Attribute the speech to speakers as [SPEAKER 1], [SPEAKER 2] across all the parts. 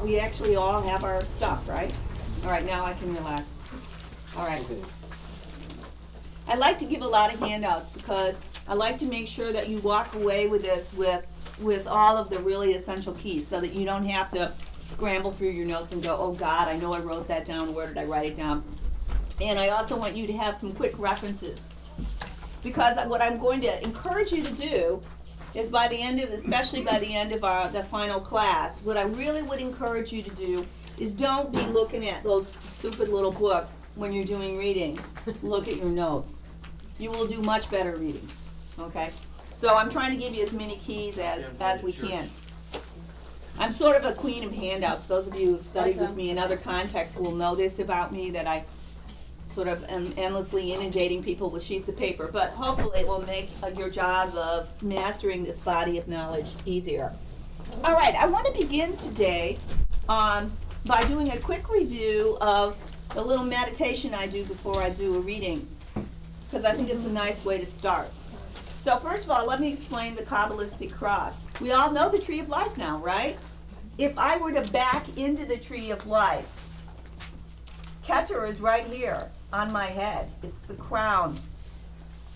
[SPEAKER 1] we actually all have our stuff, right? All right, now I can relax. All right. I like to give a lot of handouts because I like to make sure that you walk away with this with all of the really essential keys so that you don't have to scramble through your notes and go, oh God, I know I wrote that down, where did I write it down? And I also want you to have some quick references, because what I'm going to encourage you to do is by the end of, especially by the end of the final class, what I really would encourage you to do is don't be looking at those stupid little books when you're doing reading. Look at your notes. You will do much better reading, okay? So I'm trying to give you as many keys as we can. I'm sort of a queen of handouts. Those of you who've studied with me in other contexts will know this about me, that I sort of am endlessly inundating people with sheets of paper, but hopefully it will make your job of mastering this body of knowledge easier. All right, I want to begin today by doing a quick review of the little meditation I do before I do a reading, because I think it's a nice way to start. So first of all, let me explain the Kabbalistic cross. We all know the tree of life now, right? If I were to back into the tree of life, Keter is right here on my head. It's the crown.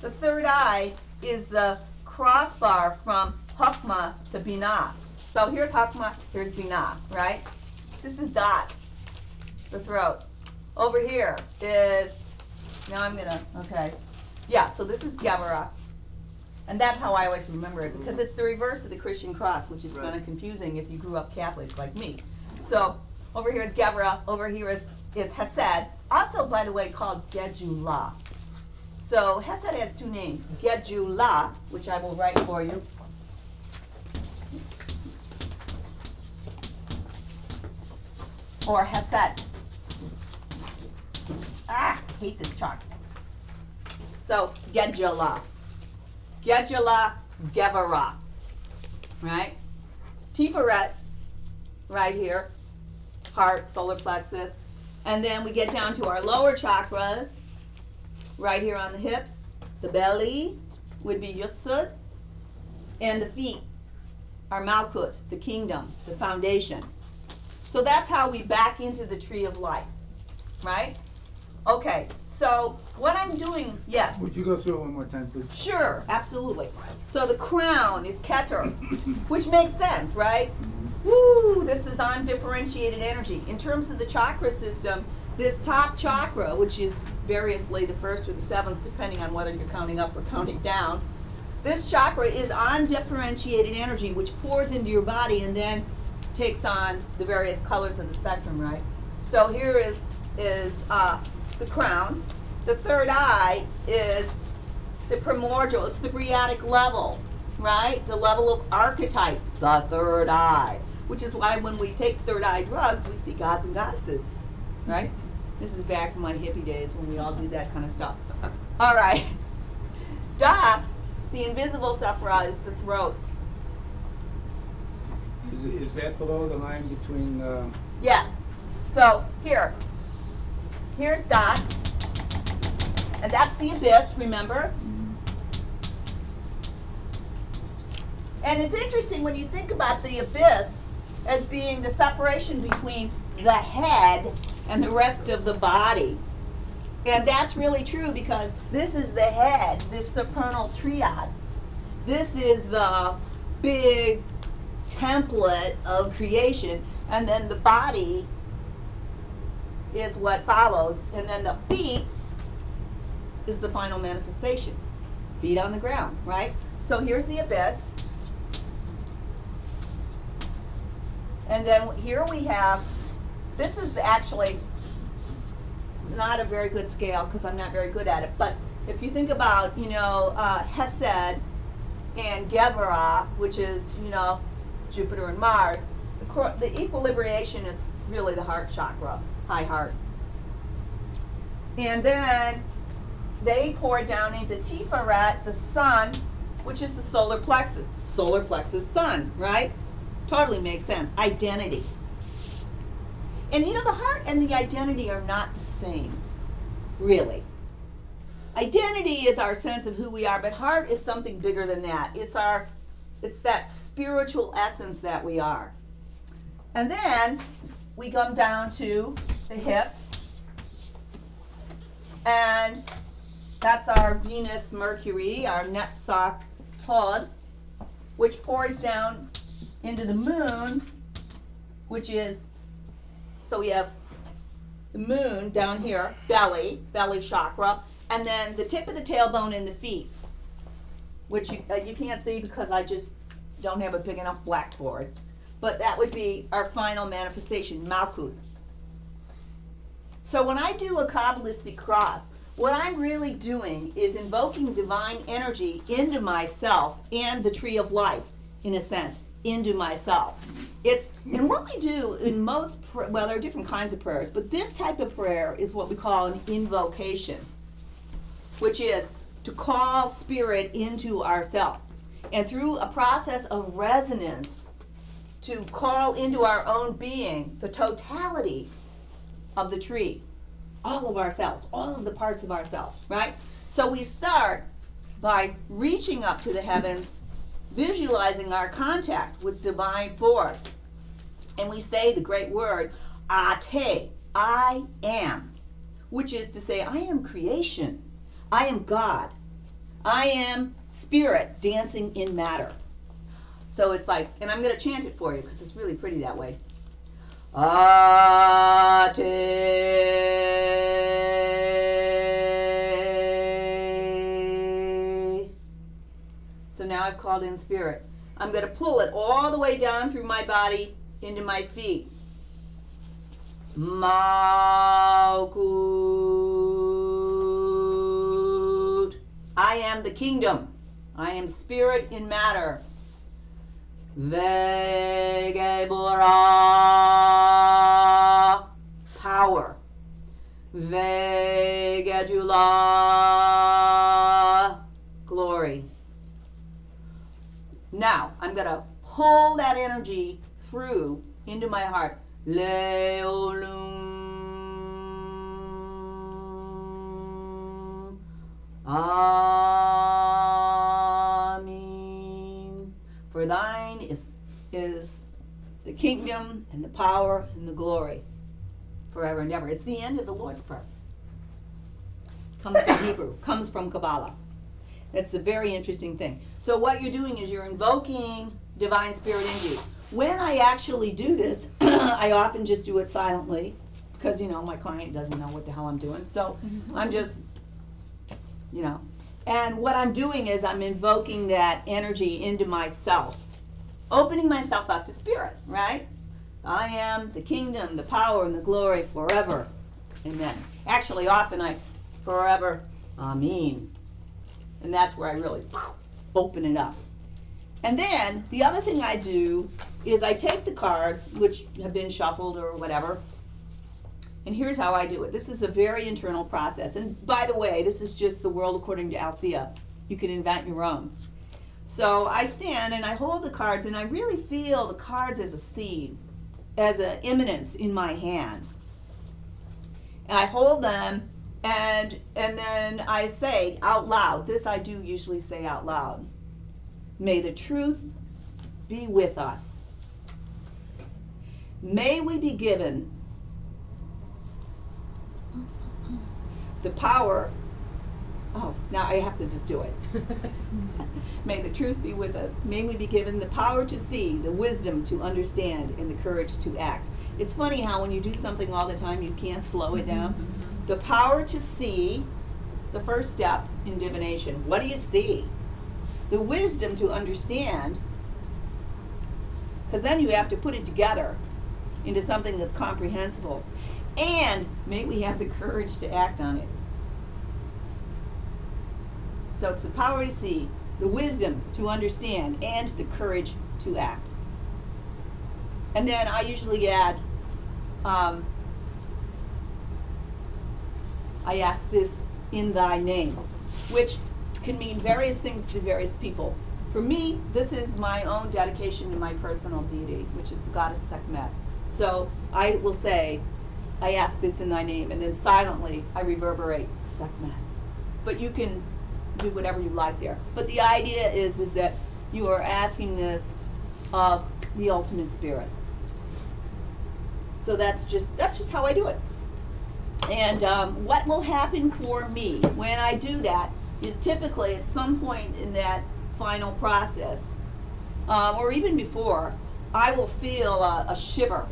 [SPEAKER 1] The third eye is the crossbar from Chokmah to Binah. So here's Chokmah, here's Binah, right? This is Dot, the throat. Over here is, so this is Gevurah. And that's how I always remember it, because it's the reverse of the Christian cross, which is kind of confusing if you grew up Catholic like me. So over here is Gevurah, over here is Hesed, also, by the way, called Gedulah. So Hesed has two names, Gedulah, which I will write for you, or Hesed. I hate this chart. So Gedulah. Gedulah, Gevurah, right? Tiferet, right here, heart, solar plexus. And then we get down to our lower chakras, right here on the hips. The belly would be Yesod, and the feet are Malkut, the kingdom, the foundation. So that's how we back into the tree of life, right? Okay, so what I'm doing, yes?
[SPEAKER 2] Would you go through it one more time, please?
[SPEAKER 1] Sure, absolutely. So the crown is Keter, which makes sense, right? Woo, this is undifferentiated energy. In terms of the chakra system, this top chakra, which is variously the first or the seventh, depending on whether you're counting up or counting down, this chakra is undifferentiated energy, which pours into your body and then takes on the various colors of the spectrum, right? So here is the crown. The third eye is the primordial, it's the Briatic level, right? The level of archetype, the third eye, which is why when we take third eye drugs, we see gods and goddesses, right? This is back in my hippie days when we all did that kind of stuff. All right. Dot, the invisible Sephirah, is the throat.
[SPEAKER 2] Is that below the line between?
[SPEAKER 1] Yes. So here's Dot, and that's the abyss, remember? And it's interesting when you think about the abyss as being the separation between the head and the rest of the body. And that's really true, because this is the head, this supernal triad. This is the big template of creation, and then the body is what follows, and then the feet is the final manifestation. Feet on the ground, right? So here's the abyss. And then here we have, this is actually not a very good scale because I'm not very good at it, but if you think about, Hesed and Gevurah, which is, Jupiter and Mars, the equilibration is really the heart chakra, high heart. And then they pour down into Tiferet, the sun, which is the solar plexus. Solar plexus, sun, right? Totally makes sense. Identity. And the heart and the identity are not the same, really. Identity is our sense of who we are, but heart is something bigger than that. It's that spiritual essence that we are. And then we come down to the hips. And that's our Venus Mercury, our Netzach Hod, which pours down into the moon, which is, so we have the moon down here, belly chakra, and then the tip of the tailbone and the feet, which you can't see because I just don't have a big enough blackboard. But that would be our final manifestation, Malkut. So when I do a Kabbalistic cross, what I'm really doing is invoking divine energy into myself and the tree of life, in a sense, into myself. And what we do in most, well, there are different kinds of prayers, but this type of prayer is what we call an invocation, which is to call spirit into ourselves. And through a process of resonance, to call into our own being the totality of the tree, all of ourselves, all of the parts of ourselves, right? So we start by reaching up to the heavens, visualizing our contact with divine force. And we say the great word, Ate, I am, which is to say, I am creation. I am God. I am spirit dancing in matter. So it's like, and I'm going to chant it for you because it's really pretty that way. Ate. So now I've called in spirit. I'm going to pull it all the way down through my body into my feet. Malkut. I am the kingdom. I am spirit in matter. Vegebora, power. Vegedula, glory. Now, I'm going to pull that energy through into my heart. Leolum. Amen. For thine is the kingdom and the power and the glory forever and ever. It's the end of the Lord's Prayer. Comes from Hebrew, comes from Kabbalah. That's a very interesting thing. So what you're doing is you're invoking divine spirit in you. When I actually do this, I often just do it silently because, my client doesn't know what the hell I'm doing. So I'm just, and what I'm doing is I'm invoking that energy into myself, opening myself up to spirit, right? I am the kingdom, the power, and the glory forever. Amen. Actually, often forever, Amen. And that's where I really open it up. And then the other thing I do is I take the cards, which have been shuffled or whatever, and here's how I do it. This is a very internal process. And by the way, this is just the world according to Althea. You can invent your own. So I stand and I hold the cards, and I really feel the cards as a seed, as an imminence in my hand. And I hold them, and then I say out loud, this I do usually say out loud, may the truth be with us. May we be given the power, now I have to just do it. May the truth be with us. May we be given the power to see, the wisdom to understand, and the courage to act. It's funny how when you do something all the time, you can't slow it down. The power to see, the first step in divination. What do you see? The wisdom to understand, because then you have to put it together into something that's comprehensible. And may we have the courage to act on it. So it's the power to see, the wisdom to understand, and the courage to act. And then I usually add, I ask this in thy name, which can mean various things to various people. For me, this is my own dedication to my personal deity, which is the goddess Sekhmet. So I will say, I ask this in thy name, and then silently I reverberate Sekhmet. But you can do whatever you like there. But the idea is that you are asking this of the ultimate spirit. So that's just how I do it. And what will happen for me when I do that is typically at some point in that final process, or even before, I will feel a shiver,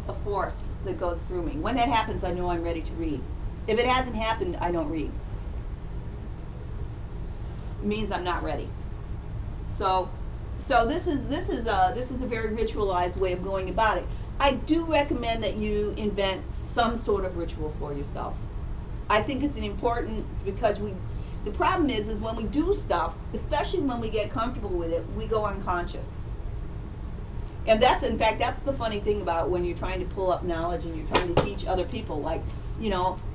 [SPEAKER 1] a force that goes through me. When that happens, I know I'm ready to read. If it hasn't happened, I don't read. It means I'm not ready. So this is a very ritualized way of going about it. I do recommend that you invent some sort of ritual for yourself. I think it's an important, because the problem is when we do stuff, especially when we get comfortable with it, we go unconscious. And that's the funny thing about when you're trying to pull up knowledge and you're trying to teach other people. Like,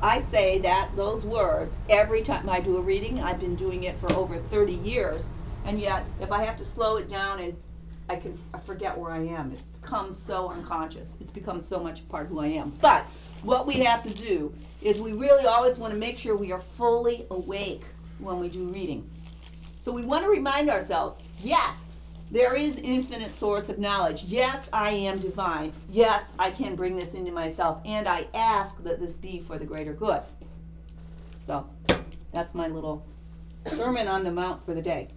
[SPEAKER 1] I say those words every time I do a reading. I've been doing it for over 30 years, and yet if I have to slow it down and I forget where I am. It's become so unconscious. It's become so much a part of who I am. But what we have to do is we really always want to make sure we are fully awake when we do readings. So we want to remind ourselves, yes, there is infinite source of knowledge. Yes, I am divine. Yes, I can bring this into myself. And I ask that this be for the greater good. So that's my little sermon on the mount for the day.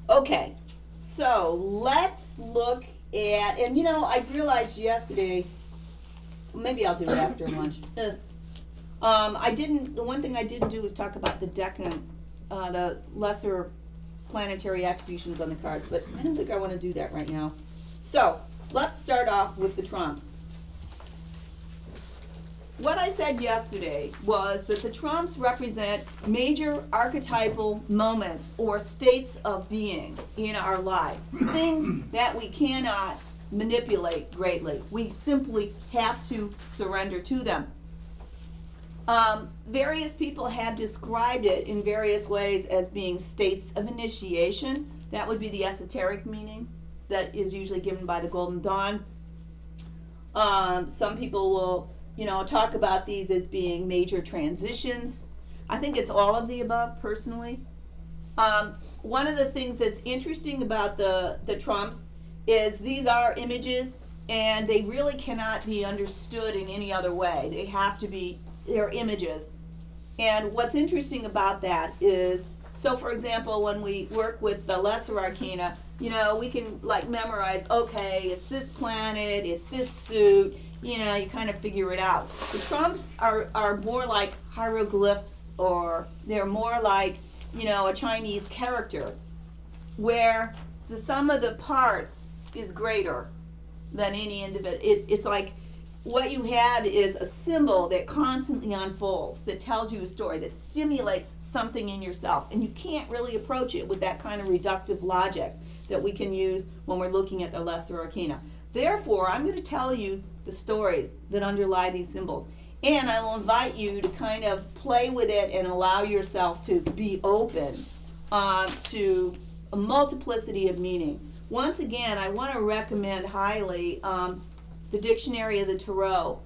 [SPEAKER 1] Okay. So let's look at, and I realized yesterday, maybe I'll do it after lunch. The one thing I didn't do was talk about the decan, the lesser planetary attributions on the cards, but I don't think I want to do that right now. So let's start off with the trumps. What I said yesterday was that the trumps represent major archetypal moments or states of being in our lives, things that we cannot manipulate greatly. We simply have to surrender to them. Various people have described it in various ways as being states of initiation. That would be the esoteric meaning that is usually given by the Golden Dawn. Some people will talk about these as being major transitions. I think it's all of the above, personally. One of the things that's interesting about the trumps is these are images, and they really cannot be understood in any other way. They're images. And what's interesting about that is, so for example, when we work with the lesser arcana, we can memorize, okay, it's this planet, it's this suit, you kind of figure it out. The trumps are more like hieroglyphs, or they're more like, a Chinese character, where the sum of the parts is greater than any individual. It's like what you have is a symbol that constantly unfolds, that tells you a story, that stimulates something in yourself, and you can't really approach it with that kind of reductive logic that we can use when we're looking at the lesser arcana. Therefore, I'm going to tell you the stories that underlie these symbols. And I will invite you to kind of play with it and allow yourself to be open to a multiplicity of meaning. Once again, I want to recommend highly the Dictionary of the Tarot.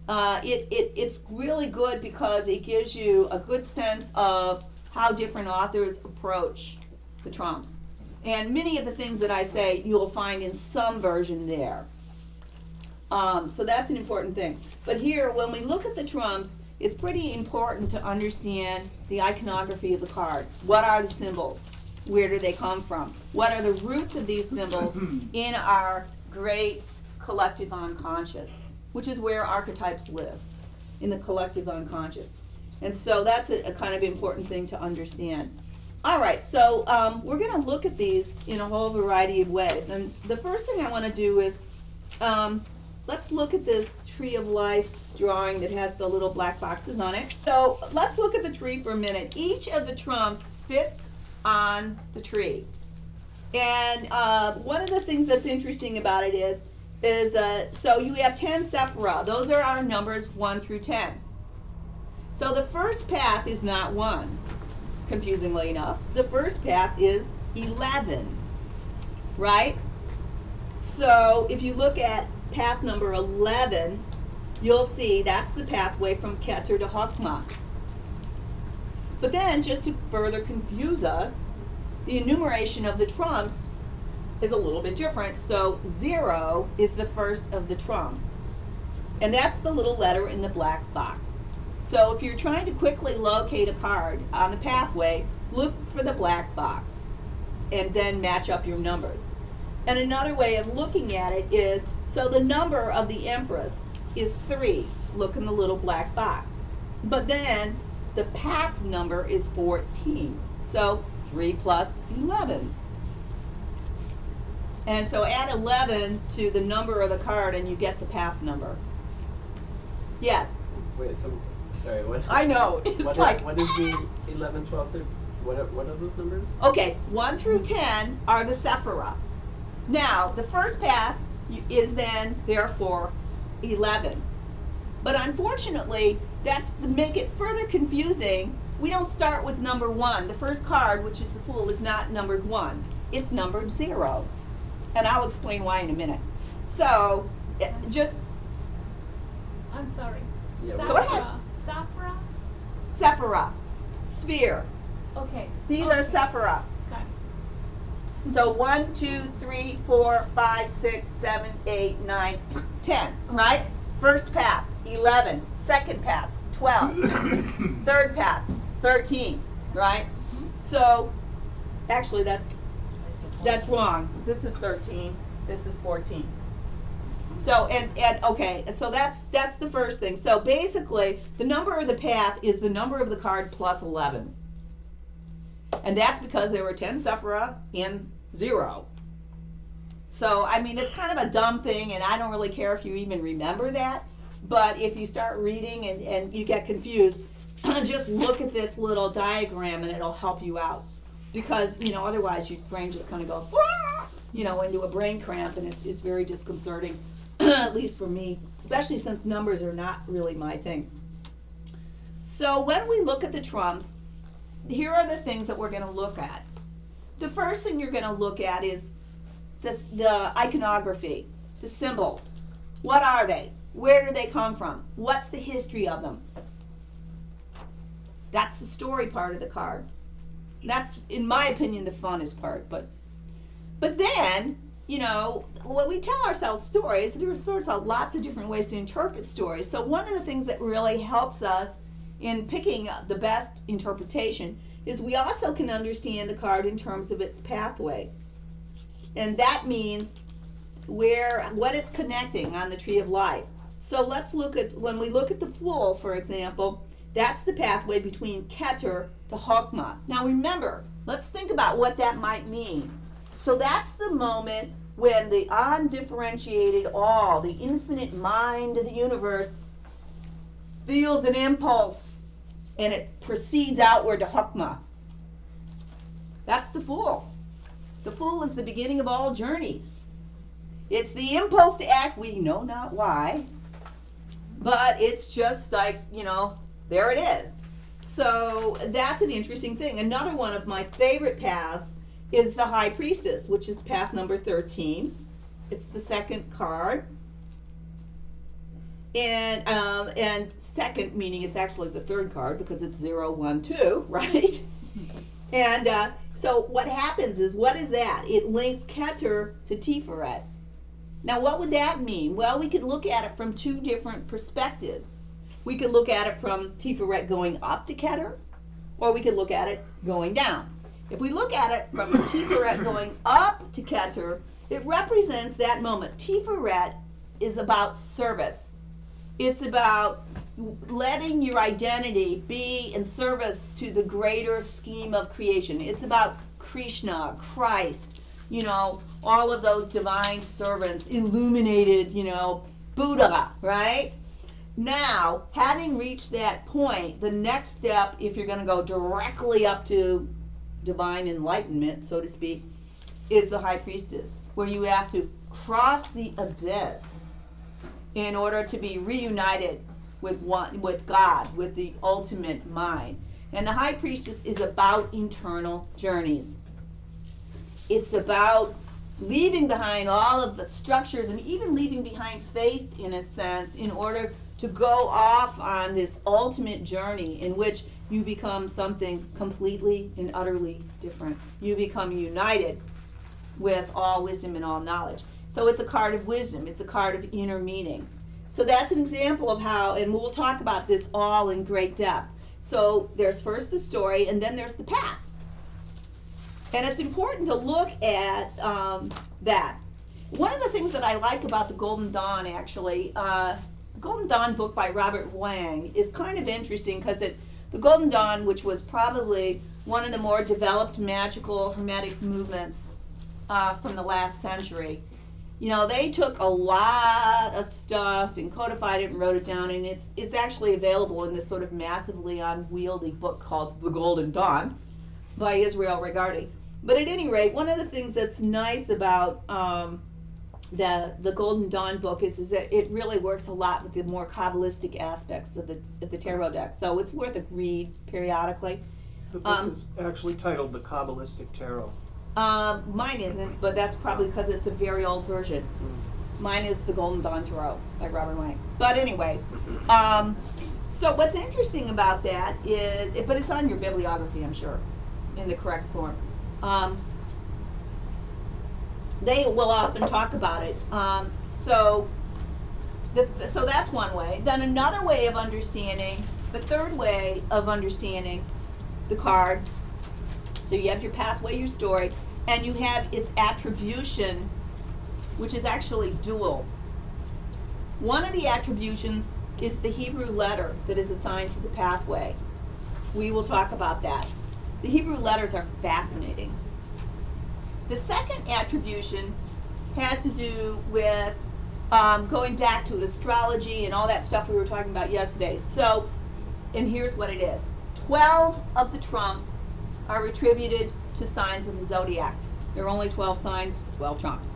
[SPEAKER 1] It's really good because it gives you a good sense of how different authors approach the trumps. And many of the things that I say you will find in some version there. So that's an important thing. But here, when we look at the trumps, it's pretty important to understand the iconography of the card. What are the symbols? Where do they come from? What are the roots of these symbols in our great collective unconscious, which is where archetypes live, in the collective unconscious. And so that's a kind of important thing to understand. All right, so we're going to look at these in a whole variety of ways. And the first thing I want to do is let's look at this Tree of Life drawing that has the little black boxes on it. So let's look at the tree for a minute. Each of the trumps fits on the tree. And one of the things that's interesting about it is so you have 10 sephira. Those are our numbers 1 through 10. So the first path is not 1, confusingly enough. The first path is 11, right? So if you look at path number 11, you'll see that's the pathway from Keter to Chokmah. But then, just to further confuse us, the enumeration of the trumps is a little bit different. So 0 is the first of the trumps. And that's the little letter in the black box. So if you're trying to quickly locate a card on the pathway, look for the black box and then match up your numbers. And another way of looking at it is, so the number of the Empress is 3. Look in the little black box. But then the path number is 14. So 3 plus 11. And so add 11 to the number of the card and you get the path number. Yes,
[SPEAKER 3] Wait, so sorry, what?
[SPEAKER 1] I know. It's
[SPEAKER 3] what,
[SPEAKER 1] like,
[SPEAKER 3] what is the 11, 12, 13? What are those numbers?
[SPEAKER 1] okay, 1 through 10 are the Sephirah. Now, the first path is then, therefore, 11. But unfortunately, that's to make it further confusing. We don't start with number 1. The first card, which is the Fool, is not numbered 1. It's numbered 0. And I'll explain why in a minute. So, just
[SPEAKER 4] I'm sorry.
[SPEAKER 3] Yeah,
[SPEAKER 1] Go ahead.
[SPEAKER 4] Safra?
[SPEAKER 1] Sephirah, sphere.
[SPEAKER 4] Okay.
[SPEAKER 1] These
[SPEAKER 4] okay.
[SPEAKER 1] are Sephirah.
[SPEAKER 4] Okay.
[SPEAKER 1] So 1, 2, 3, 4, 5, 6, 7, 8, 9, 10, right? First path, 11. Second path, 12. Third path, 13, right? So, actually that's wrong. This is 13, this is 14. So, and okay, so that's the first thing. So basically, the number of the path is the number of the card plus 11. And that's because there were 10 Sephirah and 0. So, I mean, it's kind of a dumb thing, and I don't really care if you even remember that. But if you start reading and you get confused, just look at this little diagram and it'll help you out. Because, otherwise your brain just kind of goes, into a brain cramp, and it's very disconcerting, at least for me, especially since numbers are not really my thing. So when we look at the trumps, here are the things that we're going to look at. The first thing you're going to look at is the iconography, the symbols. What are they? Where do they come from? What's the history of them? That's the story part of the card. That's, in my opinion, the funnest part. But then, when we tell ourselves stories, there are sorts of lots of different ways to interpret stories. So one of the things that really helps us in picking the best interpretation is we also can understand the card in terms of its pathway. And that means what it's connecting on the tree of life. So let's look at, when we look at the Fool, for example, that's the pathway between Keter to Chokmah. Now remember, let's think about what that might mean. So that's the moment when the undifferentiated all, the infinite mind of the universe, feels an impulse and it proceeds outward to Chokmah. That's the Fool. The Fool is the beginning of all journeys. It's the impulse to act, we know not why, but it's just like, there it is. So that's an interesting thing. Another one of my favorite paths is the High Priestess, which is path number 13. It's the second card. And second, meaning it's actually the third card because it's 0, 1, 2, right? And so what happens is, what is that? It links Keter to Tiferet. Now what would that mean? Well, we could look at it from two different perspectives. We could look at it from Tiferet going up to Keter, or we could look at it going down. If we look at it from Tiferet going up to Keter, it represents that moment. Tiferet is about service. It's about letting your identity be in service to the greater scheme of creation. It's about Krishna, Christ, all of those divine servants, illuminated, Buddha, right? Now, having reached that point, the next step, if you're going to go directly up to divine enlightenment, so to speak, is the High Priestess, where you have to cross the abyss in order to be reunited with God, with the ultimate mind. And the High Priestess is about internal journeys. It's about leaving behind all of the structures and even leaving behind faith, in a sense, in order to go off on this ultimate journey in which you become something completely and utterly different. You become united with all wisdom and all knowledge. So it's a card of wisdom. It's a card of inner meaning. So that's an example of how, and we'll talk about this all in great depth. So there's first the story, and then there's the path. And it's important to look at that. One of the things that I like about the Golden Dawn, actually, Golden Dawn book by Robert Wang is kind of interesting because the Golden Dawn, which was probably one of the more developed magical hermetic movements from the last century, you know, they took a lot of stuff and codified it and wrote it down, and it's actually available in this sort of massively unwieldy book called The Golden Dawn by Israel Regardie. But at any rate, one of the things that's nice about the Golden Dawn book is that it really works a lot with the more Kabbalistic aspects of the tarot deck. So it's worth a read periodically.
[SPEAKER 5] The book is actually titled The Kabbalistic Tarot.
[SPEAKER 1] Mine isn't, but that's probably because it's a very old version. Mine is The Golden Dawn Tarot by Robert Wang. But anyway, so what's interesting about that is, but it's on your bibliography, I'm sure, in the correct form. They will often talk about it. So that's one way. Then another way of understanding, the third way of understanding the card. So you have your pathway, your story, and you have its attribution, which is actually dual. One of the attributions is the Hebrew letter that is assigned to the pathway. We will talk about that. The Hebrew letters are fascinating. The second attribution has to do with going back to astrology and all that stuff we were talking about yesterday. So, and here's what it is. 12 of the trumps are attributed to signs of the zodiac. There are only 12 signs, 12 trumps.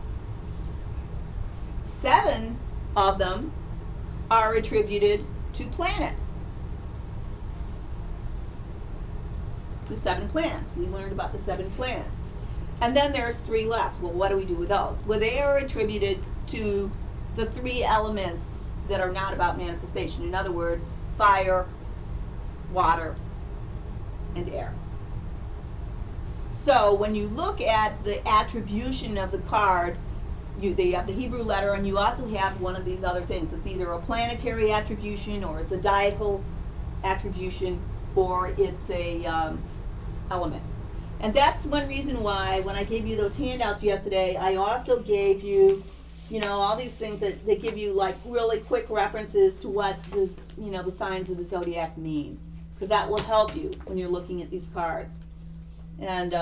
[SPEAKER 1] 7 of them are attributed to planets. The 7 planets. We learned about the 7 planets. And then there's 3 left. Well, what do we do with those? Well, they are attributed to the 3 elements that are not about manifestation. In other words, fire, water, and air. So when you look at the attribution of the card, they have the Hebrew letter, and you also have one of these other things. It's either a planetary attribution, or a zodiacal attribution, or it's a element. And that's one reason why when I gave you those handouts yesterday, I also gave you, you know, all these things that they give you like really quick references to what this, you know, the signs of the zodiac mean, because that will help you when you're looking at these cards. And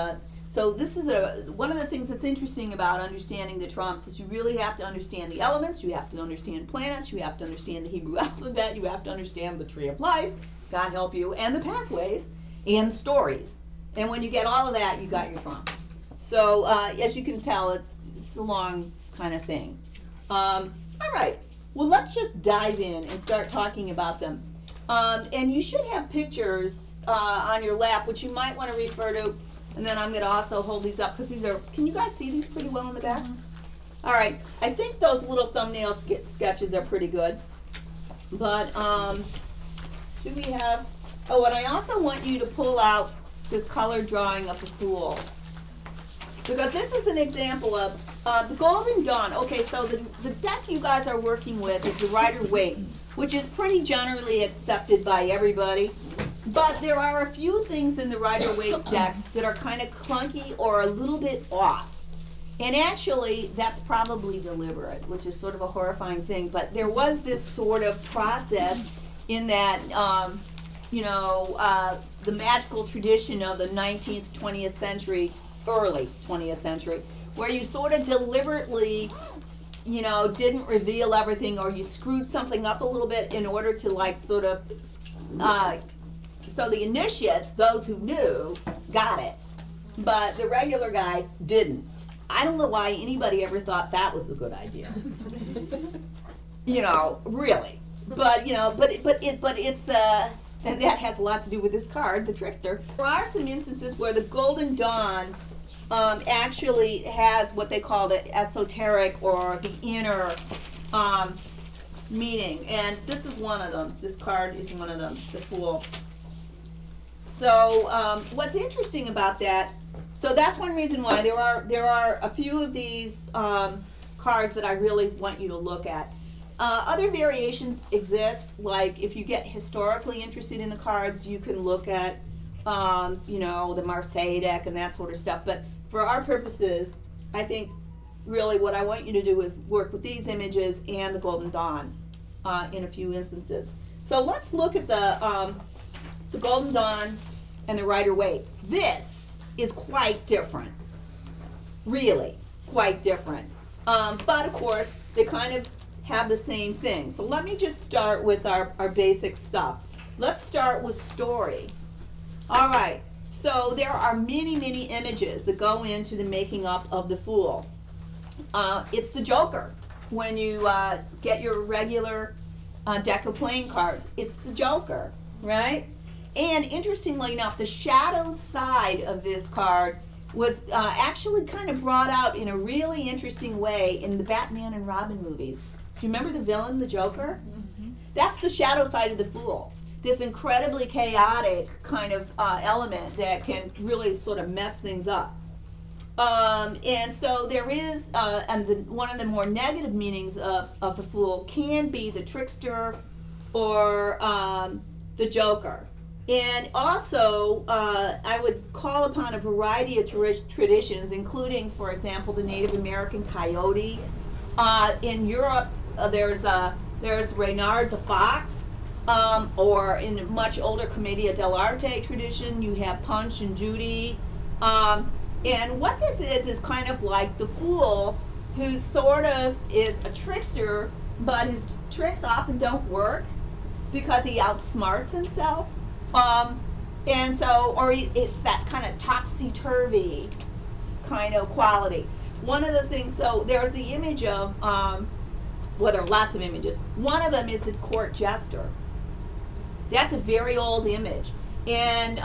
[SPEAKER 1] so this is one of the things that's interesting about understanding the trumps is you really have to understand the elements, you have to understand planets, you have to understand the Hebrew alphabet, you have to understand the tree of life, God help you, and the pathways and stories. And when you get all of that, you got your trump. So as you can tell, it's a long kind of thing. All right, well, let's just dive in and start talking about them. And you should have pictures on your lap, which you might want to refer to. And then I'm going to also hold these up because these are, can you guys see these pretty well in the back? All right, I think those little thumbnail sketches are pretty good. But do we have, oh, and I also want you to pull out this color drawing of the Fool. Because this is an example of the Golden Dawn. Okay, so the deck you guys are working with is the Rider-Waite, which is pretty generally accepted by everybody. But there are a few things in the Rider-Waite deck that are kind of clunky or a little bit off. And actually, that's probably deliberate, which is sort of a horrifying thing. But there was this sort of process in that, the magical tradition of the 19th, 20th century, early 20th century, where you sort of deliberately, didn't reveal everything, or you screwed something up a little bit in order to so the initiates, those who knew, got it. But the regular guy didn't. I don't know why anybody ever thought that was a good idea. Really. But it's the, and that has a lot to do with this card, the Trickster. There are some instances where the Golden Dawn actually has what they call the esoteric or the inner meaning. And this is one of them. This card is one of them, the Fool. So what's interesting about that, so that's one reason why there are a few of these cards that I really want you to look at. Other variations exist, like if you get historically interested in the cards, you can look at, the Marseille deck and that sort of stuff. But for our purposes, I think really what I want you to do is work with these images and the Golden Dawn in a few instances. So let's look at the Golden Dawn and the Rider-Waite. This is quite different, really quite different. But of course, they kind of have the same thing. So let me just start with our basic stuff. Let's start with story. All right, so there are many, many images that go into the making up of the Fool. It's the Joker. When you get your regular deck of playing cards, it's the Joker, right? And interestingly enough, the shadows side of this card was actually kind of brought out in a really interesting way in the Batman and Robin movies. Do you remember the villain, the Joker? Mm-hmm. That's the shadow side of the Fool. This incredibly chaotic kind of element that can really sort of mess things up. And so there is, one of the more negative meanings of the Fool can be the trickster or the Joker. And also, I would call upon a variety of traditions, including, for example, the Native American coyote. In Europe, there's Reynard the Fox, or in a much older Commedia dell'arte tradition, you have Punch and Judy. And what this is kind of like the Fool, who sort of is a trickster, but his tricks often don't work because he outsmarts himself. And so, it's that kind of topsy-turvy kind of quality. One of the things, so there's the image of, there are lots of images. One of them is a court jester. That's a very old image. And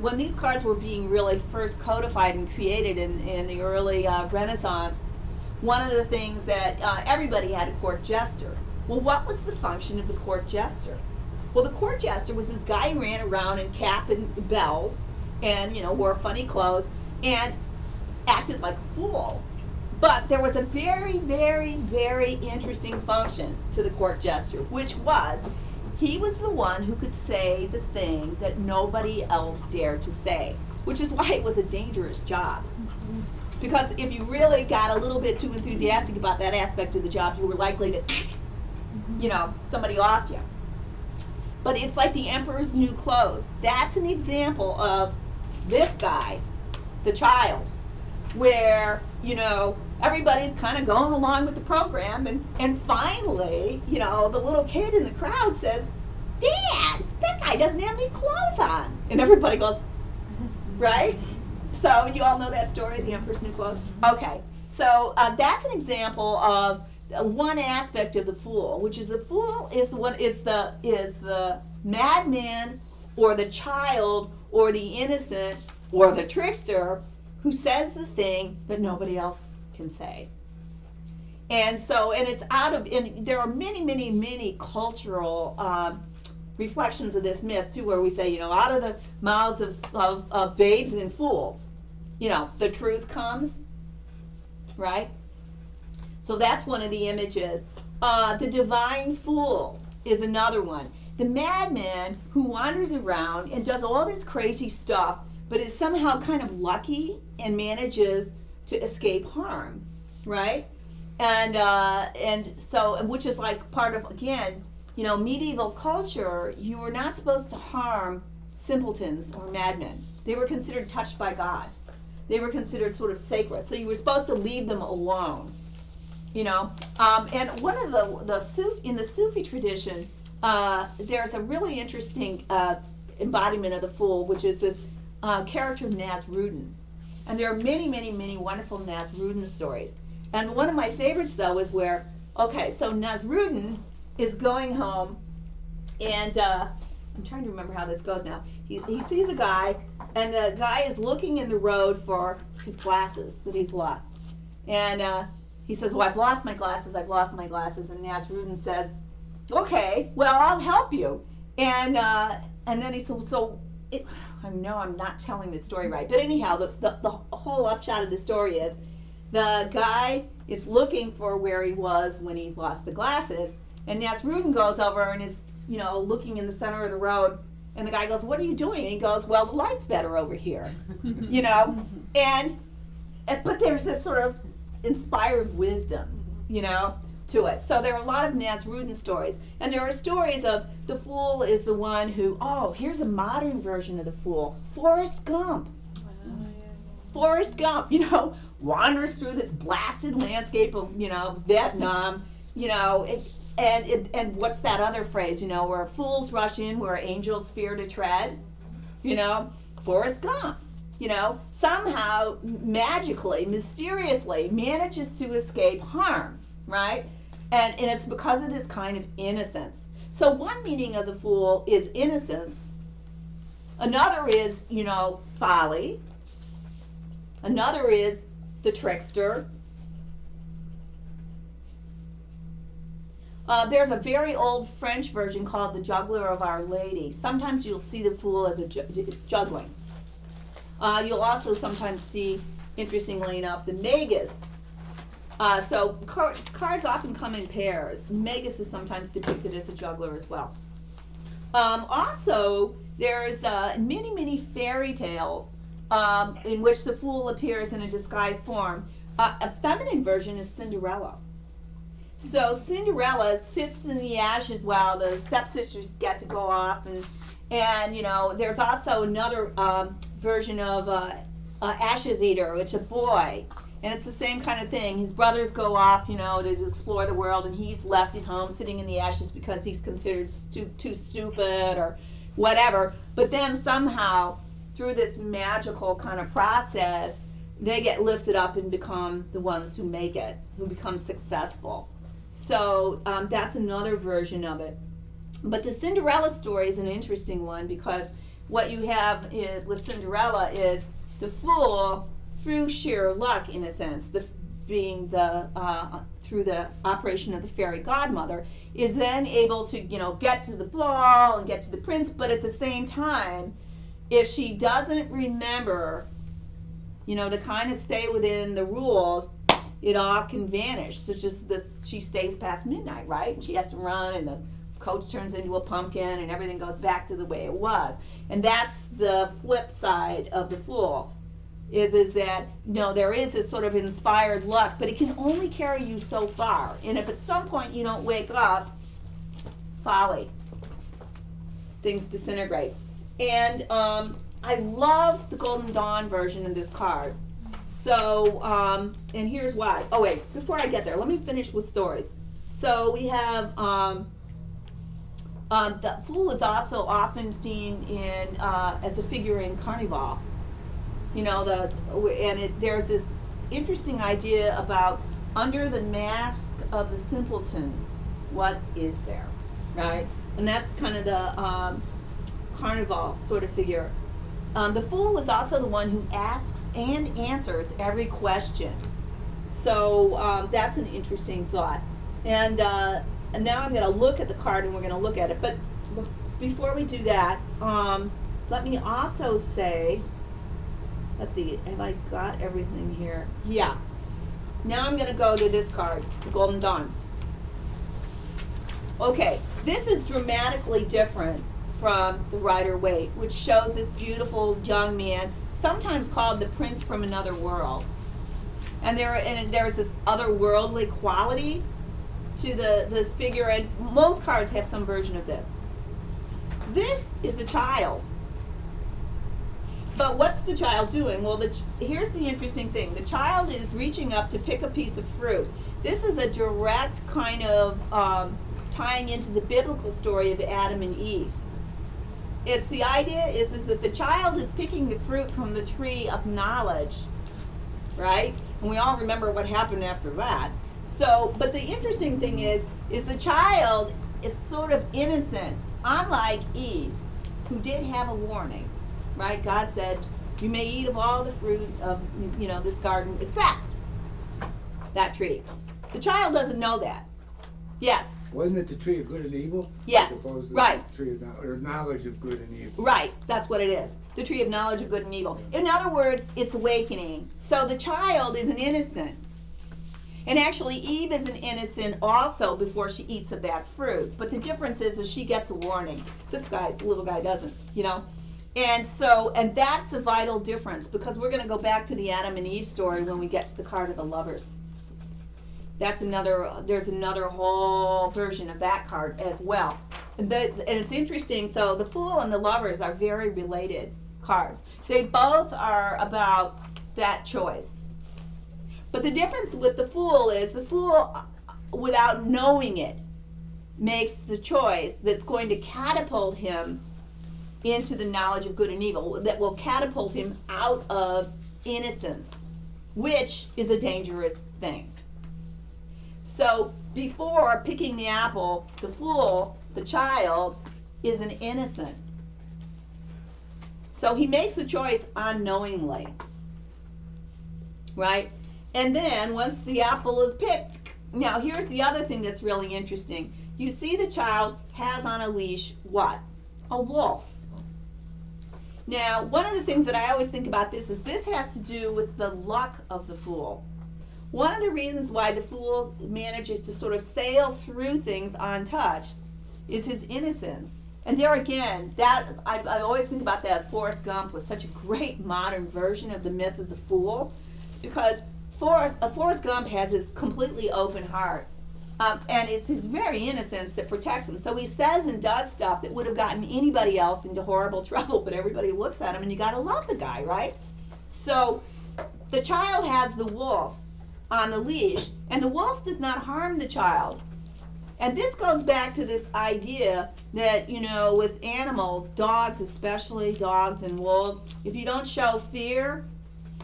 [SPEAKER 1] when these cards were being really first codified and created in the early Renaissance, one of the things that everybody had a court jester. Well, what was the function of the court jester? Well, the court jester was this guy who ran around in cap and bells and, wore funny clothes and acted like a fool. But there was a very, very, very interesting function to the court jester, which was he was the one who could say the thing that nobody else dared to say, which is why it was a dangerous job. Because if you really got a little bit too enthusiastic about that aspect of the job, you were likely to, somebody offed you. But it's like the emperor's new clothes. That's an example of this guy, the child, where, everybody's kind of going along with the program, and finally, the little kid in the crowd says, "Dad, that guy doesn't have any clothes on." And everybody goes, right? So you all know that story, the emperor's new clothes? Okay, so that's an example of one aspect of the Fool, which is the Fool is the madman or the child or the innocent or the trickster who says the thing that nobody else can say. And so, and there are many, many, many cultural reflections of this myth too, where we say, out of the mouths of babes and fools, the truth comes, right? So that's one of the images. The divine fool is another one. The madman who wanders around and does all this crazy stuff, but is somehow kind of lucky and manages to escape harm, right? And so, which is like part of, again, medieval culture, you were not supposed to harm simpletons or madmen. They were considered touched by God. They were considered sort of sacred. So you were supposed to leave them alone. And one of in the Sufi tradition, there's a really interesting embodiment of the Fool, which is this character Nasruddin. And there are many, many, many wonderful Nasruddin stories. And one of my favorites, though, is where, so Nasruddin is going home, and I'm trying to remember how this goes now. He sees a guy, and the guy is looking in the road for his glasses that he's lost. And he says, "Well, I've lost my glasses, And Nasruddin says, "Okay, well, I'll help you." And then he said, I know I'm not telling this story right, but anyhow, the whole upshot of the story is the guy is looking for where he was when he lost the glasses, And Nasrudin goes over and is, looking in the center of the road, and the guy goes, "What are you doing?" And he goes, "Well, the light's better over here," but there's this sort of inspired wisdom, to it. So there are a lot of Nasrudin stories, and there are stories of the fool is the one who, here's a modern version of the fool, Forrest Gump. Forrest Gump, wanders through this blasted landscape of, Vietnam, and what's that other phrase, where fools rush in where angels fear to tread, Forrest Gump, somehow magically, mysteriously manages to escape harm, right? And it's because of this kind of innocence. So one meaning of the fool is innocence. Another is, folly. Another is the trickster. There's a very old French version called the Juggler of Our Lady. Sometimes you'll see the fool as a juggling. You'll also sometimes see, interestingly enough, the magus. So cards often come in pairs. Magus is sometimes depicted as a juggler as well. Also, there's many, many fairy tales in which the fool appears in a disguised form. A feminine version is Cinderella. So Cinderella sits in the ashes while the stepsisters get to go off, and there's also another version of Ashes Eater, which is a boy, and it's the same kind of thing. His brothers go off, to explore the world, and he's left at home sitting in the ashes because he's considered too stupid or whatever. But then somehow, through this magical kind of process, they get lifted up and become the ones who make it, who become successful. So that's another version of it. But the Cinderella story is an interesting one because what you have with Cinderella is the fool, through sheer luck, in a sense, being through the operation of the fairy godmother, is then able to get to the ball and get to the prince. But at the same time, if she doesn't remember, to kind of stay within the rules, it all can vanish. So she stays past midnight, right? And she has to run, and the coach turns into a pumpkin, and everything goes back to the way it was. And that's the flip side of the fool, is that there is this sort of inspired luck, but it can only carry you so far. And if at some point you don't wake up, folly, things disintegrate. And I love the Golden Dawn version of this card. So, and here's why. Oh wait, before I get there, let me finish with stories. So we have, the fool is also often seen as a figure in Carnival. There's this interesting idea about under the mask of the simpleton, what is there, right? And that's kind of the Carnival sort of figure. The fool is also the one who asks and answers every question. So that's an interesting thought. And now I'm going to look at the card, and we're going to look at it. But before we do that, let me also say, let's see, have I got everything here? Yeah. Now I'm going to go to this card, the Golden Dawn. Okay, this is dramatically different from the Rider-Waite, which shows this beautiful young man, sometimes called the prince from another world. And there's this otherworldly quality to this figure, and most cards have some version of this. This is a child. But what's the child doing? Well, here's the interesting thing. The child is reaching up to pick a piece of fruit. This is a direct kind of tying into the biblical story of Adam and Eve. It's the idea is that the child is picking the fruit from the tree of knowledge, right? And we all remember what happened after that. So, but the interesting thing is the child is sort of innocent, unlike Eve, who did have a warning, right? God said, you may eat of all the fruit of, this garden, except that tree. The child doesn't know that. Yes.
[SPEAKER 2] Wasn't it the tree of good and evil?
[SPEAKER 1] Yes,
[SPEAKER 2] As opposed to
[SPEAKER 1] right.
[SPEAKER 2] the tree of knowledge of good and evil.
[SPEAKER 1] Right, that's what it is. The tree of knowledge of good and evil. In other words, it's awakening. So the child is an innocent. And actually, Eve is an innocent also before she eats of that fruit. But the difference is she gets a warning. This guy, little guy, doesn't, you know? And so, and that's a vital difference, because we're going to go back to the Adam and Eve story when we get to the card of the lovers. That's there's another whole version of that card as well. And it's interesting, so the Fool and the Lovers are very related cards. They both are about that choice. But the difference with the Fool is the Fool, without knowing it, makes the choice that's going to catapult him into the knowledge of good and evil, that will catapult him out of innocence, which is a dangerous thing. So before picking the apple, the fool, the child, is an innocent. So he makes a choice unknowingly, right? And then once the apple is picked, now here's the other thing that's really interesting. You see the child has on a leash what? A wolf. Now, one of the things that I always think about this is this has to do with the luck of the fool. One of the reasons why the fool manages to sort of sail through things untouched is his innocence. And there again, that I always think about that Forrest Gump was such a great modern version of the myth of the fool, because Forrest Gump has this completely open heart. And it's his very innocence that protects him. So he says and does stuff that would have gotten anybody else into horrible trouble, but everybody looks at him and you gotta love the guy, right? So the child has the wolf on the leash, and the wolf does not harm the child. And this goes back to this idea that, you know, with animals, dogs especially, dogs and wolves, if you don't show fear,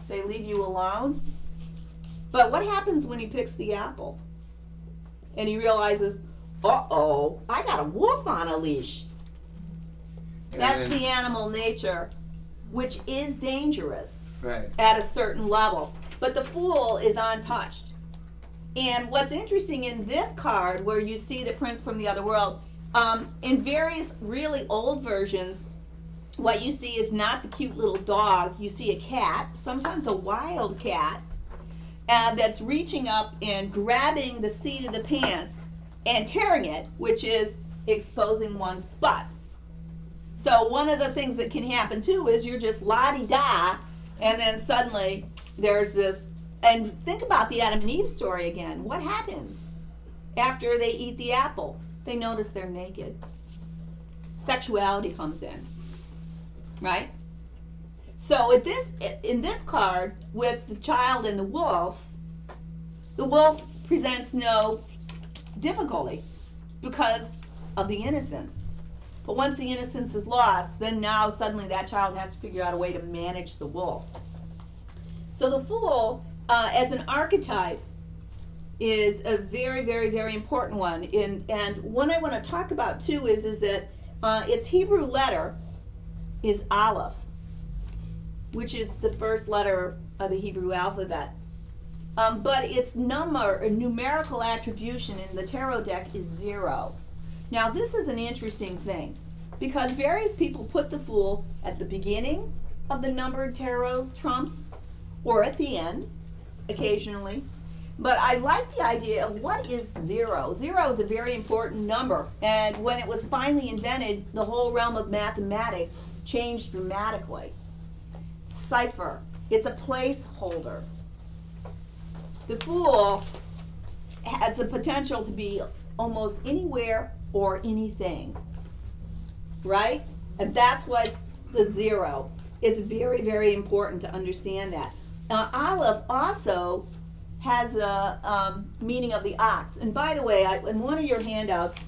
[SPEAKER 1] they leave you alone. But what happens when he picks the apple? And he realizes, uh-oh, I got a wolf on a leash. That's the animal nature, which is dangerous
[SPEAKER 2] Right.
[SPEAKER 1] at a certain level. But the fool is untouched. And what's interesting in this card, where you see the prince from the other world, in various really old versions, what you see is not the cute little dog. You see a cat, sometimes a wild cat, that's reaching up and grabbing the seat of the pants and tearing it, which is exposing one's butt. So one of the things that can happen too is you're just la-di-da, and then suddenly there's this, and think about the Adam and Eve story again. What happens after they eat the apple? They notice they're naked. Sexuality comes in, right? So in this card, with the child and the wolf presents no difficulty because of the innocence. But once the innocence is lost, then now suddenly that child has to figure out a way to manage the wolf. So the fool, as an archetype, is a very, very, very important one. And one I want to talk about too is that its Hebrew letter is Aleph, which is the first letter of the Hebrew alphabet. But its numerical attribution in the tarot deck is 0. Now this is an interesting thing, because various people put the fool at the beginning of the numbered tarot trumps, or at the end, occasionally. But I like the idea of what is 0. 0 is a very important number, and when it was finally invented, the whole realm of mathematics changed dramatically. Cipher, it's a placeholder. The fool has the potential to be almost anywhere or anything, right? And that's what the 0. It's very, very important to understand that. Aleph also has a meaning of the ox. And by the way, in one of your handouts,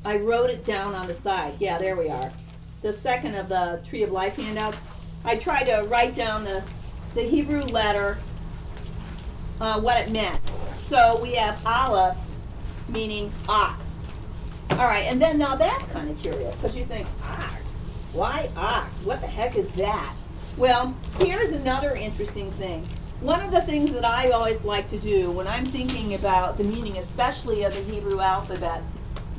[SPEAKER 1] I wrote it down on the side. Yeah, there we are. The second of the Tree of Life handouts. I tried to write down the Hebrew letter, what it meant. So we have Aleph, meaning ox. All right, and then now that's kind of curious, because you think, ox? Why ox? What the heck is that? Well, here's another interesting thing. One of the things that I always like to do when I'm thinking about the meaning, especially of the Hebrew alphabet,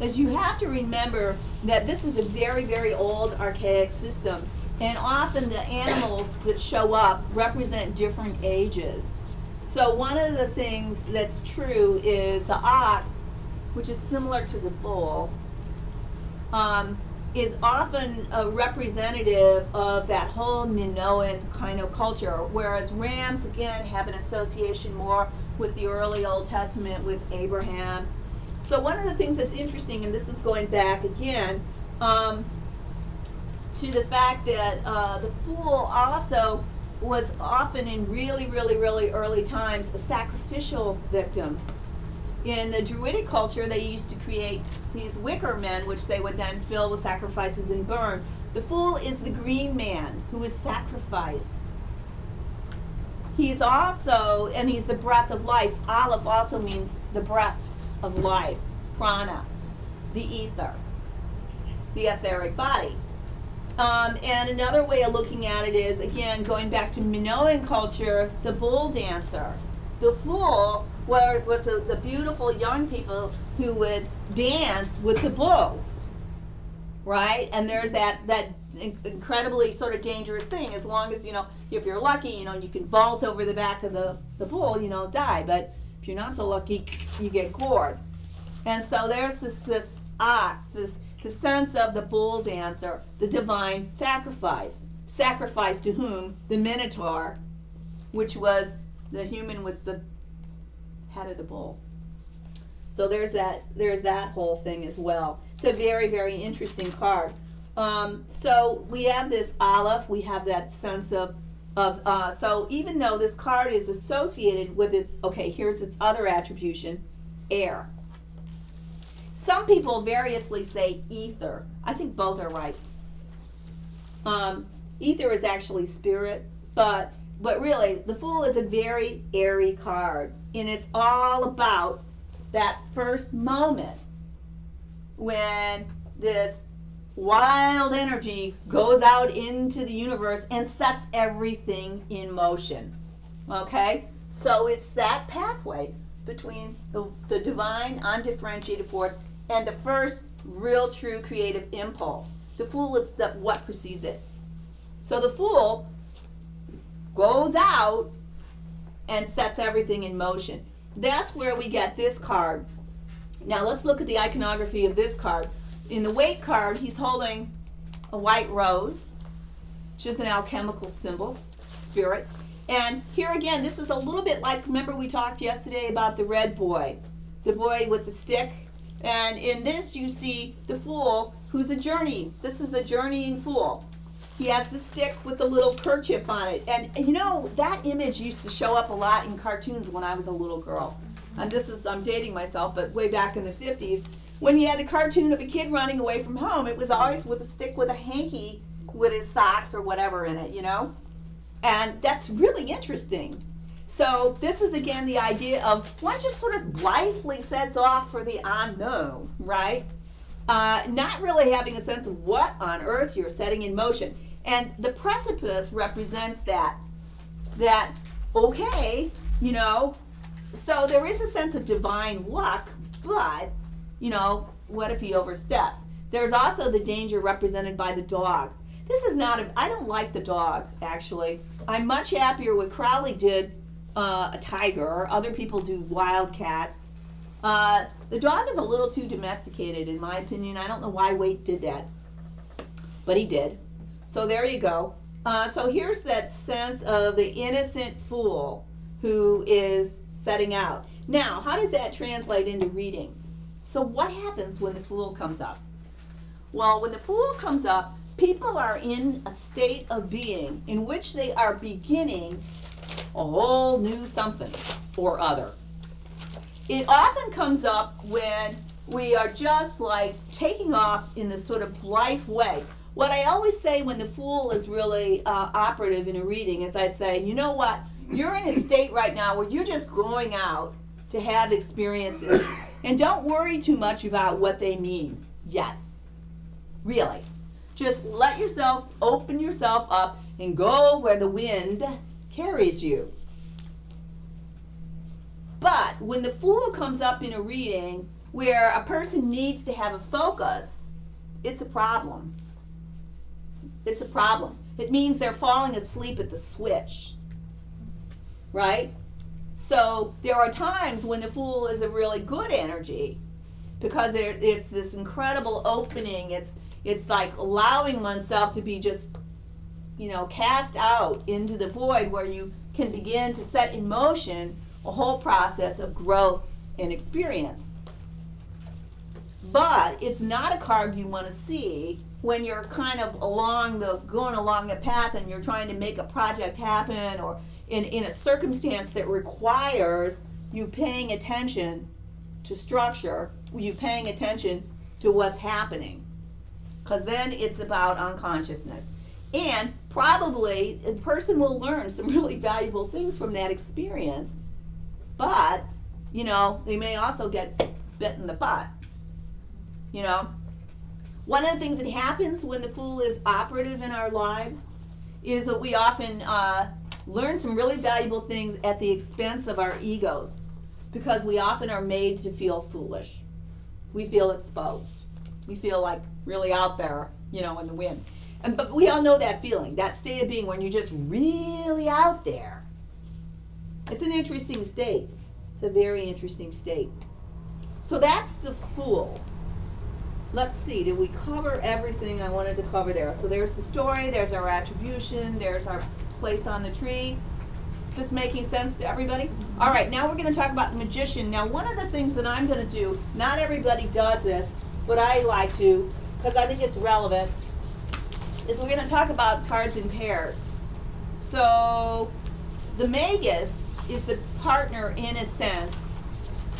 [SPEAKER 1] is you have to remember that this is a very, very old, archaic system. And often the animals that show up represent different ages. So one of the things that's true is the ox, which is similar to the bull, is often a representative of that whole Minoan kind of culture, whereas rams, again, have an association more with the early Old Testament, with Abraham. So one of the things that's interesting, and this is going back again, to the fact that the fool also was often in really, really, really early times a sacrificial victim. In the Druidic culture, they used to create these wicker men, which they would then fill with sacrifices and burn. The fool is the green man who is sacrificed. He's also, and he's the breath of life. Aleph also means the breath of life. Prana, the ether, the etheric body. And another way of looking at it is, again, going back to Minoan culture, the bull dancer. The fool was the beautiful young people who would dance with the bulls, right? And there's that incredibly sort of dangerous thing. As long as, if you're lucky, you can vault over the back of the bull, die. But if you're not so lucky, you get gored. And so there's this ox, the sense of the bull dancer, the divine sacrifice. Sacrifice to whom? The Minotaur, which was the human with the head of the bull. So there's that whole thing as well. It's a very, very interesting card. So we have this Aleph, we have that sense of so even though this card is associated with here's its other attribution, air. Some people variously say ether. I think both are right. Ether is actually spirit, but really, the Fool is a very airy card, and it's all about that first moment when this wild energy goes out into the universe and sets everything in motion. Okay? So it's that pathway between the divine, undifferentiated force and the first real, true creative impulse. The Fool is what precedes it. So the Fool goes out and sets everything in motion. That's where we get this card. Now let's look at the iconography of this card. In the Waite card, he's holding a white rose, which is an alchemical symbol, spirit. And here again, this is a little bit like, remember we talked yesterday about the red boy, the boy with the stick? And in this you see the Fool who's a journey. This is a journeying Fool. He has the stick with the little kerchief on it. And that image used to show up a lot in cartoons when I was a little girl. And I'm dating myself, but way back in the 50s, when you had a cartoon of a kid running away from home, it was always with a stick with a hanky with his socks or whatever in it, And that's really interesting. So this is again the idea of one just sort of blithely sets off for the unknown, right? Not really having a sense of what on earth you're setting in motion. And the precipice represents that okay, so there is a sense of divine luck, but, what if he oversteps? There's also the danger represented by the dog. This is I don't like the dog, actually. I'm much happier with Crowley did a tiger, or other people do wild cats. The dog is a little too domesticated, in my opinion. I don't know why Waite did that, but he did. So there you go. So here's that sense of the innocent fool who is setting out. Now, how does that translate into readings? So what happens when the Fool comes up? Well, when the Fool comes up, people are in a state of being in which they are beginning a whole new something or other. It often comes up when we are just like taking off in this sort of blithe way. What I always say when the Fool is really operative in a reading is I say, you know what? You're in a state right now where you're just going out to have experiences. And don't worry too much about what they mean yet. Really. Just let yourself, open yourself up and go where the wind carries you. But when the Fool comes up in a reading where a person needs to have a focus, it's a problem. It's a problem. It means they're falling asleep at the switch. Right? So there are times when the Fool is a really good energy because it's this incredible opening. It's like allowing oneself to be just, cast out into the void where you can begin to set in motion a whole process of growth and experience. But it's not a card you want to see when you're kind of going along the path and you're trying to make a project happen, or in a circumstance that requires you paying attention to structure, you paying attention to what's happening. Because then it's about unconsciousness. And probably the person will learn some really valuable things from that experience, but, they may also get bit in the butt. One of the things that happens when the Fool is operative in our lives is that we often learn some really valuable things at the expense of our egos, because we often are made to feel foolish. We feel exposed. We feel like really out there, in the wind. But we all know that feeling, that state of being when you're just really out there. It's an interesting state. It's a very interesting state. So that's the Fool. Let's see, did we cover everything I wanted to cover there? So there's the story, there's our attribution, there's our place on the tree. Is this making sense to everybody? All right, now we're going to talk about the Magician. Now, one of the things that I'm going to do, not everybody does this, but I like to, because I think it's relevant, is we're going to talk about cards in pairs. So the Magus is the partner, in a sense,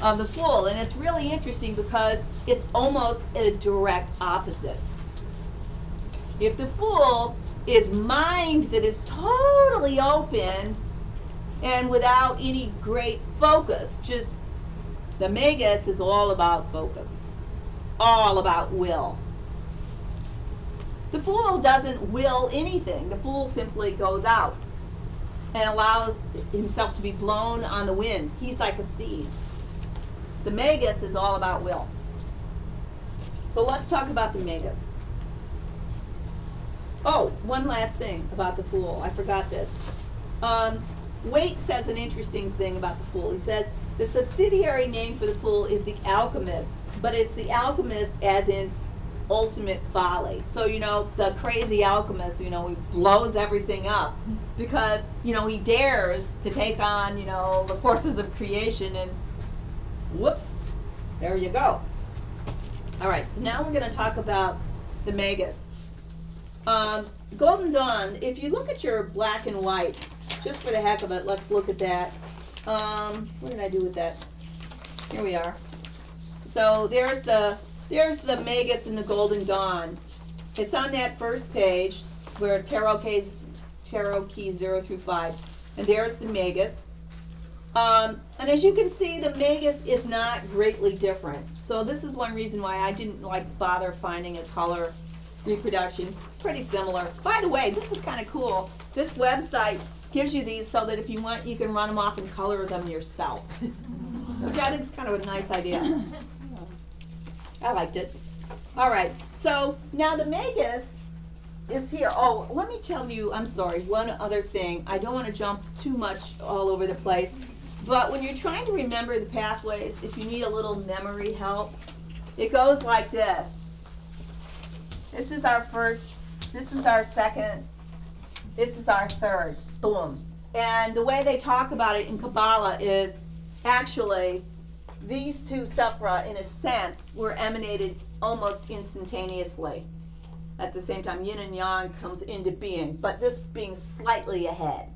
[SPEAKER 1] of the Fool, and it's really interesting because it's almost a direct opposite. If the Fool is mind that is totally open and without any great focus, just the Magus is all about focus, all about will. The Fool doesn't will anything. The Fool simply goes out and allows himself to be blown on the wind. He's like a seed. The Magus is all about will. So let's talk about the Magus. Oh, one last thing about the Fool. I forgot this. Waite says an interesting thing about the Fool. He says the subsidiary name for the Fool is the Alchemist, but it's the Alchemist as in ultimate folly. So, the crazy alchemist, he blows everything up because, he dares to take on, the forces of creation, and whoops, there you go. All right, so now we're going to talk about the Magus. Golden Dawn, if you look at your black and whites, just for the heck of it, let's look at that. What did I do with that? Here we are. So there's the Magus and the Golden Dawn. It's on that first page where tarot keys 0 through 5. And there's the Magus. And as you can see, the Magus is not greatly different. So this is one reason why I didn't bother finding a color reproduction. Pretty similar. By the way, this is kind of cool. This website gives you these so that if you want, you can run them off and color them yourself. Which I think is kind of a nice idea. I liked it. All right, so now the Magus is here. Oh, let me tell you, I'm sorry, one other thing. I don't want to jump too much all over the place, but when you're trying to remember the pathways, if you need a little memory help, it goes like this. This is our first, this is our second, this is our third. Boom. And the way they talk about it in Kabbalah is actually these two sephra, in a sense, were emanated almost instantaneously. At the same time, yin and yang comes into being, but this being slightly ahead.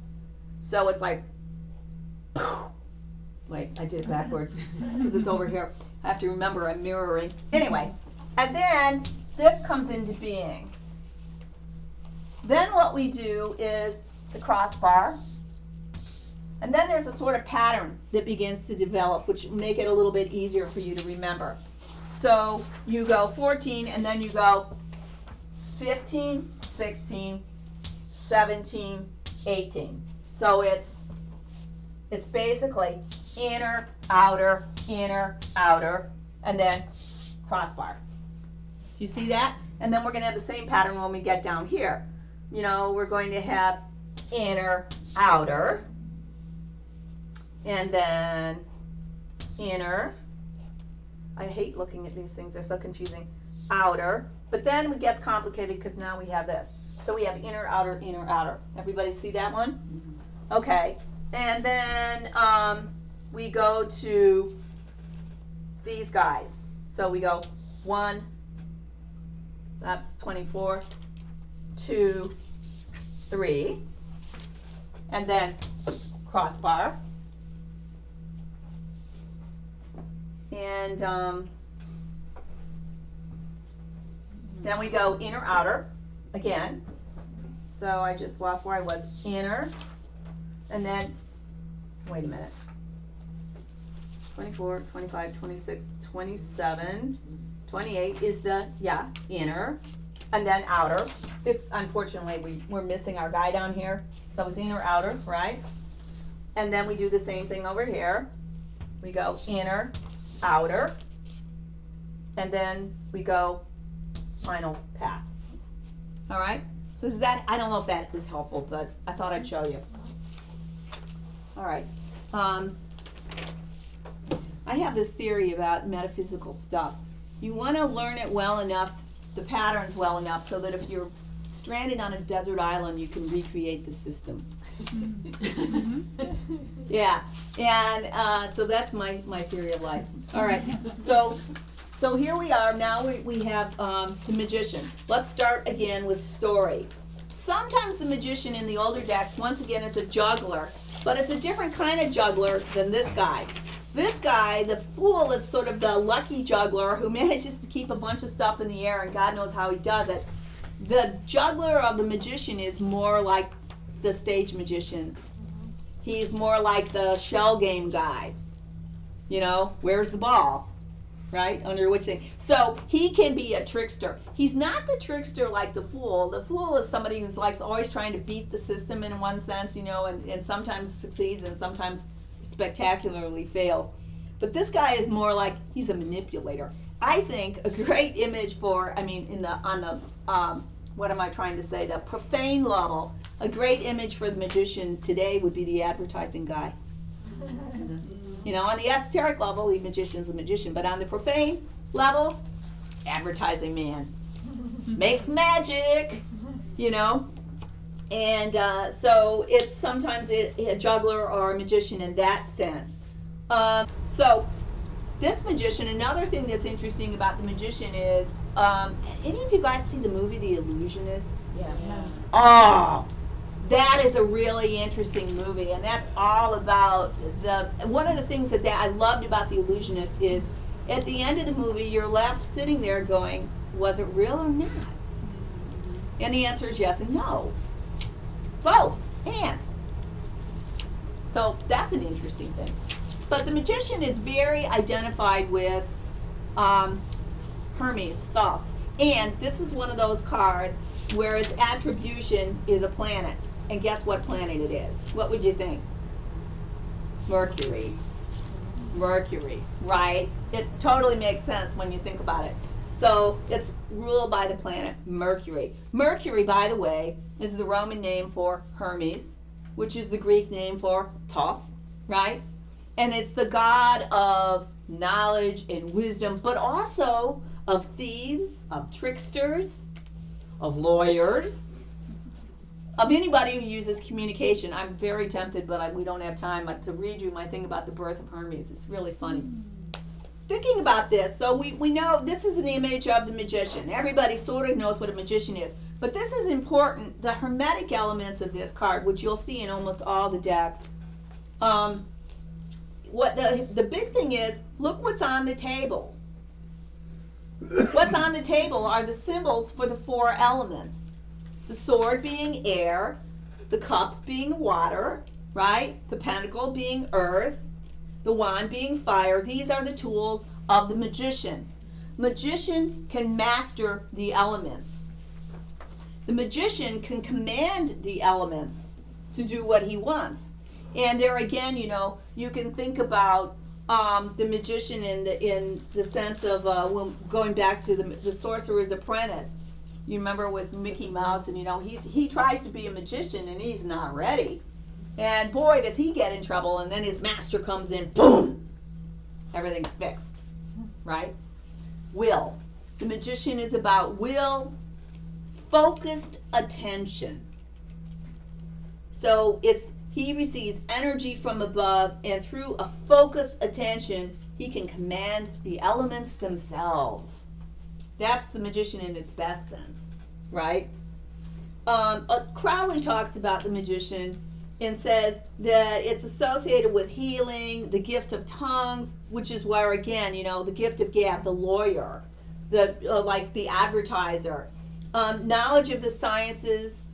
[SPEAKER 1] So it's like, wait, I did it backwards because it's over here. I have to remember I'm mirroring. Anyway, and then this comes into being. Then what we do is the crossbar. And then there's a sort of pattern that begins to develop, which make it a little bit easier for you to remember. So you go 14, and then you go 15, 16, 17, 18. So it's basically inner, outer, and then crossbar. You see that? And then we're going to have the same pattern when we get down here. We're going to have inner, outer, and then inner. I hate looking at these things, they're so confusing. Outer, but then it gets complicated because now we have this. So we have inner, outer, inner, outer. Everybody see that one? Okay, and then we go to these guys. So we go 1, that's 24, 2, 3, and then crossbar. And then we go inner, outer again. So I just lost where I was. Inner, and then, wait a minute. 24, 25, 26, 27, 28 is the, inner, and then outer. It's, unfortunately, we're missing our guy down here. So it's inner, outer, right? And then we do the same thing over here. We go inner, outer, and then we go final path. All right? So is that, I don't know if that is helpful, but I thought I'd show you. All right. I have this theory about metaphysical stuff. You want to learn it well enough, the patterns well enough, so that if you're stranded on a desert island, you can recreate the system. Yeah, and so that's my theory of life. All right, so here we are. Now we have the magician. Let's start again with story. Sometimes the magician in the older decks, once again, is a juggler, but it's a different kind of juggler than this guy. This guy, the fool, is sort of the lucky juggler who manages to keep a bunch of stuff in the air, and God knows how he does it. The juggler of the magician is more like the stage magician. He's more like the shell game guy. You know, where's the ball? Right? Under which thing? So he can be a trickster. He's not the trickster like the fool. The fool is somebody who's like always trying to beat the system in one sense, you know, and sometimes succeeds and sometimes spectacularly fails. But this guy is more like he's a manipulator. I think a great image for, on the what am I trying to say, the profane level, a great image for the magician today would be the advertising guy. You know, on the esoteric level, the magician's a magician, but on the profane level, advertising man. Makes magic, you know. And so it's sometimes a juggler or a magician in that sense. So this magician, another thing that's interesting about the magician is, any of you guys see the movie The Illusionist?
[SPEAKER 6] Yeah.
[SPEAKER 1] Oh, that is a really interesting movie, and that's all about one of the things that I loved about The Illusionist is at the end of the movie, you're left sitting there going, was it real or not? And the answer is yes and no. Both, and. So that's an interesting thing. But the magician is very identified with Hermes, Thoth. And this is one of those cards where its attribution is a planet. And guess what planet it is? What would you think? Mercury. Mercury, right? It totally makes sense when you think about it. So it's ruled by the planet Mercury. Mercury, by the way, is the Roman name for Hermes, which is the Greek name for Thoth, right? And it's the god of knowledge and wisdom, but also of thieves, of tricksters, of lawyers, of anybody who uses communication. I'm very tempted, but we don't have time to read you my thing about the birth of Hermes. It's really funny. Thinking about this, so we know this is an image of the magician. Everybody sort of knows what a magician is. But this is important, the hermetic elements of this card, which you'll see in almost all the decks. What the big thing is, look what's on the table. What's on the table are the symbols for the 4 elements. The sword being air, the cup being water, right? The pentacle being earth, the wand being fire. These are the tools of the magician. Magician can master the elements. The magician can command the elements to do what he wants. And there again, you know, you can think about the magician in the sense of going back to the Sorcerer's Apprentice. You remember with Mickey Mouse, and you know he tries to be a magician and he's not ready. And boy, does he get in trouble, and then his master comes in, boom! Everything's fixed, right? Will. The magician is about will, focused attention. So he receives energy from above, and through a focused attention, he can command the elements themselves. That's the magician in its best sense, right? Crowley talks about the magician and says that it's associated with healing, the gift of tongues, which is where, again, the gift of gab, the lawyer, like the advertiser, knowledge of the sciences,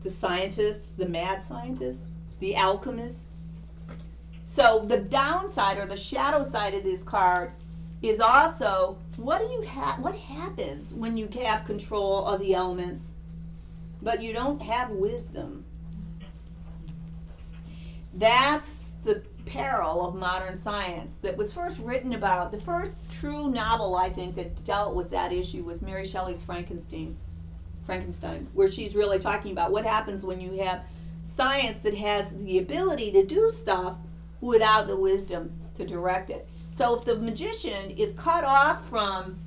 [SPEAKER 1] the scientist, the mad scientist, the alchemist. So the downside or the shadow side of this card is also what happens when you have control of the elements, but you don't have wisdom. That's the peril of modern science that was first written about. The first true novel, I think, that dealt with that issue was Mary Shelley's Frankenstein, where she's really talking about what happens when you have science that has the ability to do stuff without the wisdom to direct it. So if the magician is cut off from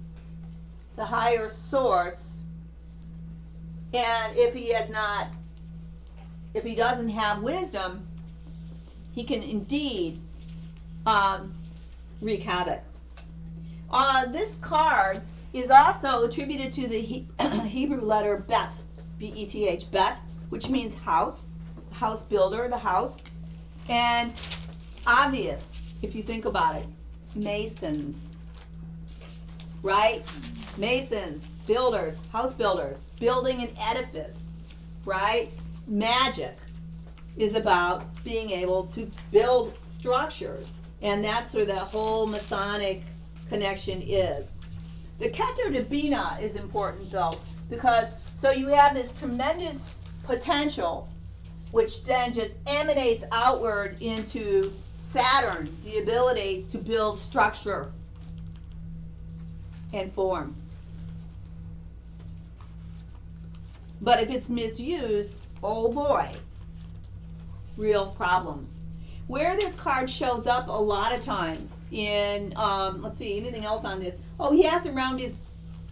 [SPEAKER 1] the higher source, and if he doesn't have wisdom, he can indeed wreak havoc. This card is also attributed to the Hebrew letter Bet, B-E-T-H, Bet, which means house builder, the house. And obvious, if you think about it, masons, right? Masons, builders, house builders, building an edifice, right? Magic is about being able to build structures, and that's where the whole Masonic connection is. The Keter de Bina is important though, because so you have this tremendous potential which then just emanates outward into Saturn, the ability to build structure and form. But if it's misused, oh boy, real problems. Where this card shows up a lot of times in, let's see, anything else on this? Oh, he has around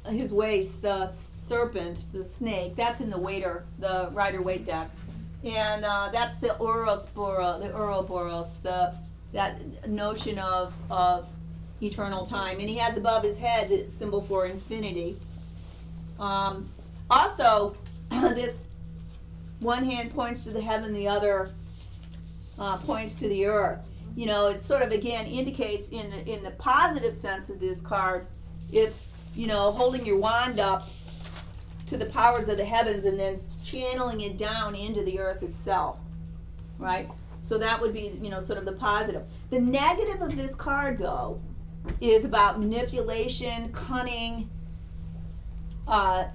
[SPEAKER 1] his waist the serpent, the snake. That's in the Rider-Waite deck. And that's the Ouroboros, that notion of eternal time. And he has above his head the symbol for infinity. Also, this one hand points to the heaven, the other points to the earth. It sort of again indicates in the positive sense of this card, it's holding your wand up to the powers of the heavens and then channeling it down into the earth itself, right? So that would be sort of the positive. The negative of this card though is about manipulation, cunning, the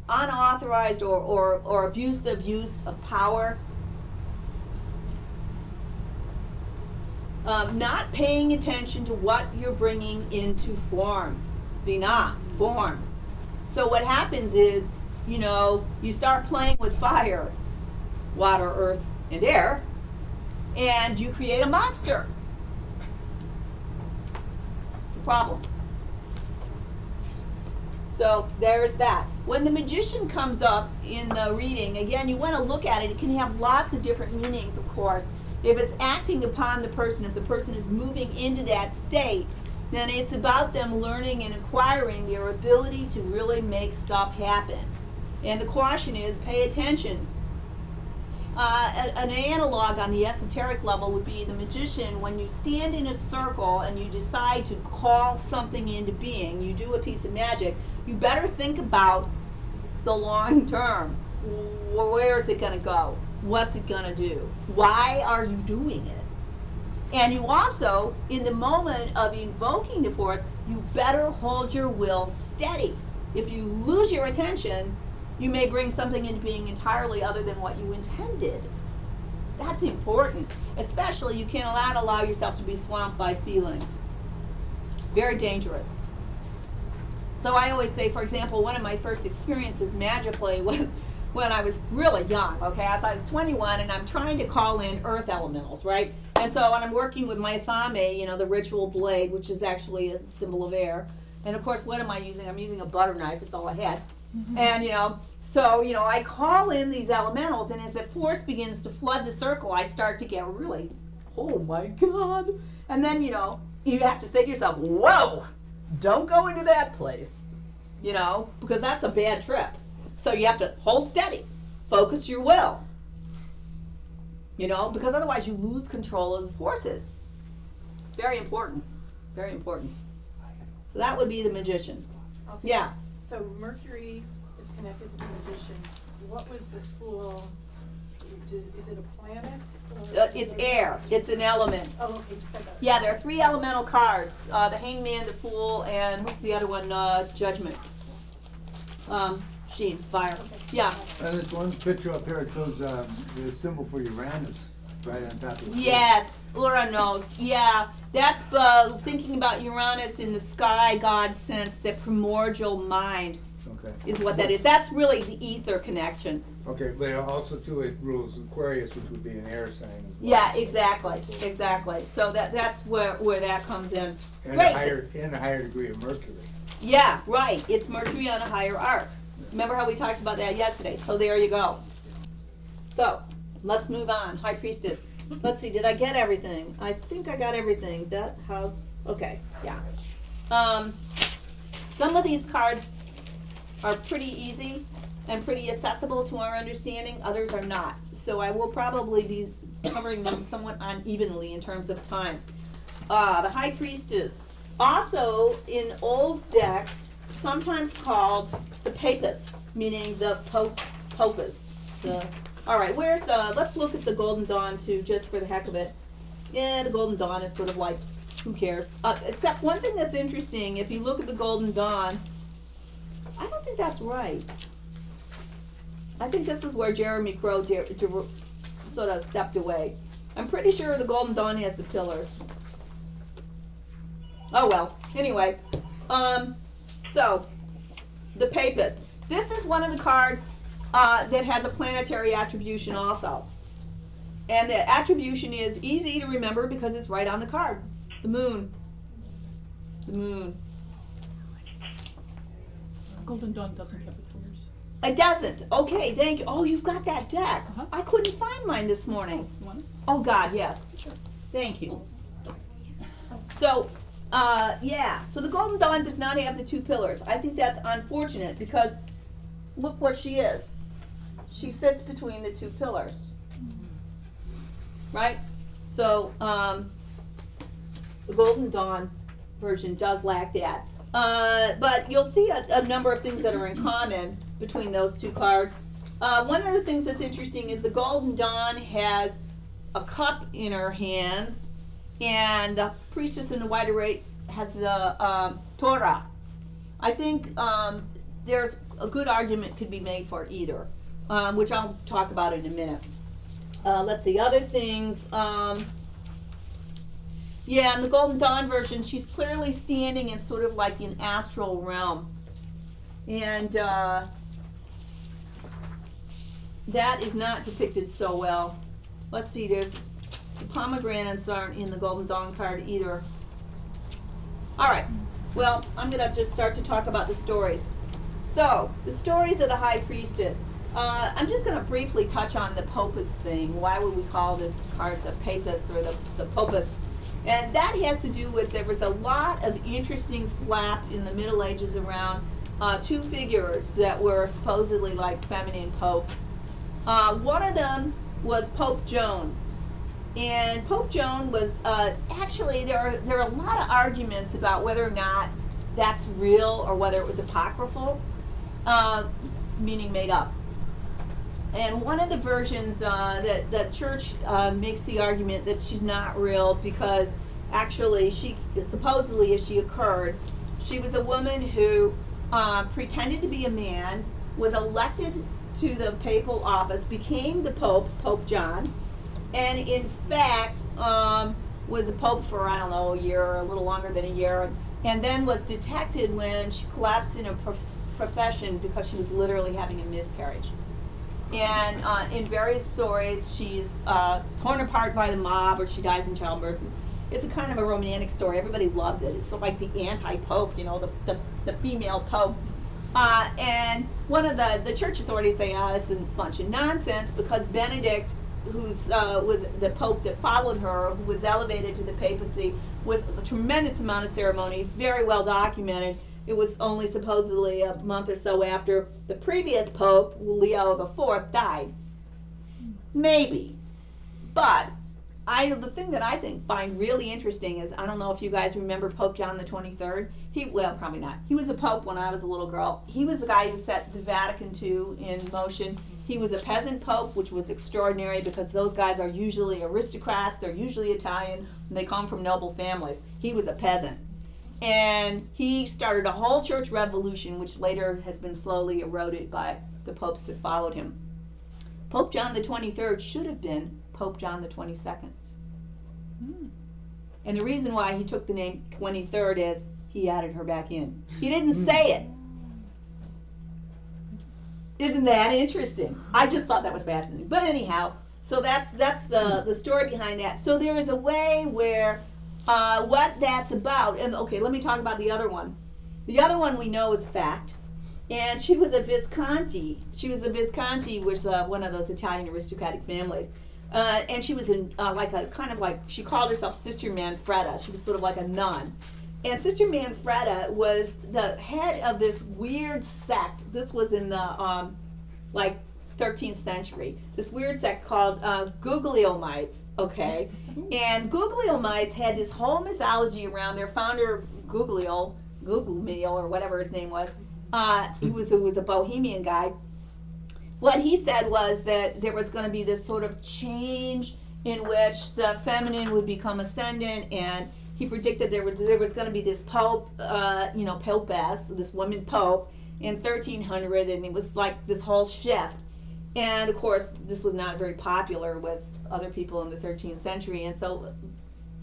[SPEAKER 1] unauthorized or abusive use of power. Not paying attention to what you're bringing into form. Binah, form. So what happens is, you start playing with fire, water, earth, and air, and you create a monster. It's a problem. So there's that. When the magician comes up in the reading, again, you want to look at it. It can have lots of different meanings, of course. If it's acting upon the person, if the person is moving into that state, then it's about them learning and acquiring their ability to really make stuff happen. And the caution is pay attention. An analog on the esoteric level would be the magician. When you stand in a circle and you decide to call something into being, you do a piece of magic, you better think about the long term. Where is it going to go? What's it going to do? Why are you doing it? And you also, in the moment of invoking the force, you better hold your will steady. If you lose your attention, you may bring something into being entirely other than what you intended. That's important. Especially, you cannot allow yourself to be swamped by feelings. Very dangerous. So I always say, for example, one of my first experiences magically was when I was really young, okay, as I was 21, and I'm trying to call in earth elementals, right? And so when I'm working with my thame, you know, the ritual blade, which is actually a symbol of air, and of course, what am I using? I'm using a butter knife, it's all I had. And, you know, so, you know, I call in these elementals, and as the force begins to flood the circle, I start to get really, oh my God. And then, you know, you have to say to yourself, whoa, don't go into that place, you know, because that's a bad trip. So you have to hold steady, focus your will, you know, because otherwise you lose control of the forces. Very important, very important. So that would be the magician. Yeah.
[SPEAKER 6] So Mercury is connected to the magician. What was the fool? Is it a planet? Or is
[SPEAKER 1] It's
[SPEAKER 6] it-
[SPEAKER 1] air, it's an element.
[SPEAKER 6] Oh, okay, you said that.
[SPEAKER 1] Yeah, there are 3 elemental cards, the Hangman, the Fool, and what's the other one, Judgment. Sheen, fire.
[SPEAKER 6] Okay.
[SPEAKER 1] Yeah.
[SPEAKER 2] And this one picture up here, it shows the symbol for Uranus right on top of the.
[SPEAKER 1] Yes, Uranus. Yeah, that's thinking about Uranus in the sky god sense, the primordial mind
[SPEAKER 2] Okay.
[SPEAKER 1] is what that is. That's really the ether connection.
[SPEAKER 2] Okay, but also too, it rules Aquarius, which would be an air sign as well.
[SPEAKER 1] Yeah, exactly, exactly. So that's where that comes in.
[SPEAKER 2] And
[SPEAKER 1] Great.
[SPEAKER 2] a higher degree of Mercury.
[SPEAKER 1] Yeah, right. It's Mercury on a higher arc. Remember how we talked about that yesterday? So there you go. So let's move on. High Priestess. Let's see. Did I get everything? I think I got everything. That house. Okay. Yeah. Some of these cards are pretty easy and pretty accessible to our understanding. Others are not. So I will probably be covering them somewhat unevenly in terms of time. The High Priestess. Also, in old decks, sometimes called the Papus, meaning the Popus. All right, let's look at the Golden Dawn too, just for the heck of it. Yeah, the Golden Dawn is sort of like, who cares? Except one thing that's interesting, if you look at the Golden Dawn, I don't think that's I think this is where Jeremy Crow sort of stepped away. I'm pretty sure the Golden Dawn has the pillars. Oh well, anyway. So, the Papus. This is one of the cards that has a planetary attribution also. And the attribution is easy to remember because it's right on the card. The moon. The moon.
[SPEAKER 7] Golden Dawn doesn't have the pillars.
[SPEAKER 1] It doesn't. Okay, thank you. Oh, you've got that deck.
[SPEAKER 7] Uh-huh.
[SPEAKER 1] I couldn't find mine this morning.
[SPEAKER 7] You want it?
[SPEAKER 1] Oh God, yes. Thank you. So, yeah. So the Golden Dawn does not have the 2 pillars. I think that's unfortunate because look where she is. She sits between the 2 pillars. Right? So, the Golden Dawn version does lack that. But you'll see a number of things that are in common between those 2 cards. One of the things that's interesting is the Golden Dawn has a cup in her hands, and the Priestess in the White Array has the Torah. I think there's a good argument could be made for either, which I'll talk about in a minute. Let's see, other things. Yeah, in the Golden Dawn version, she's clearly standing in sort of like an astral realm. And that is not depicted so well. Let's see, the pomegranates aren't in the Golden Dawn card either. All right, well, I'm going to just start to talk about the stories. So, the stories of the High Priestess. I'm just going to briefly touch on the Popus thing. Why would we call this card the Papus or the Popus? And that has to do with, there was a lot of interesting flap in the Middle Ages around 2 figures that were supposedly like feminine popes. One of them was Pope Joan. And Pope Joan was, actually, there are a lot of arguments about whether or not that's real or whether it was apocryphal, meaning made up. And one of the versions that the church makes the argument that she's not real because actually she supposedly, if she occurred, she was a woman who pretended to be a man, was elected to the papal office, became the Pope, Pope John, and in fact was a pope for, I don't know, a year or a little longer than a year, and then was detected when she collapsed in a profession because she was literally having a miscarriage. And in various stories, she's torn apart by the mob, or she dies in childbirth. It's a kind of a romantic story. Everybody loves it. It's sort of like the anti-pope, you know, the female pope. And one of the church authorities say, this is a bunch of nonsense, because Benedict, who's was the pope that followed her, who was elevated to the papacy with a tremendous amount of ceremony, very well documented. It was only supposedly a month or so after the previous pope, Leo IV, died. Maybe. But the thing that I find really interesting is, I don't know if you guys remember Pope John the 23rd. Well, probably not. He was a pope when I was a little girl. He was the guy who set the Vatican II in motion. He was a peasant pope, which was extraordinary because those guys are usually aristocrats. They're usually Italian, and they come from noble families. He was a peasant. And he started a whole church revolution, which later has been slowly eroded by the popes that followed him. Pope John the 23rd should have been Pope John the 22nd. And the reason why he took the name 23rd is he added her back in. He didn't say it. Isn't that interesting? I just thought that was fascinating. But anyhow, so that's the story behind that. So there is a way where what that's about, and okay, let me talk about the other one. The other one we know is fact. And she was a Visconti. She was a Visconti, which is one of those Italian aristocratic families. And she was in she called herself Sister Manfreda. She was sort of like a nun. And Sister Manfreda was the head of this weird sect. This was in the 13th century. This weird sect called Guglielmites, okay? And Guglielmites had this whole mythology around their founder, Guglielmo, or whatever his name was. He was a Bohemian guy. What he said was that there was going to be this sort of change in which the feminine would become ascendant, and he predicted there was going to be this pope, popess, this woman pope in 1300, and it was like this whole shift. And of course, this was not very popular with other people in the 13th century, and so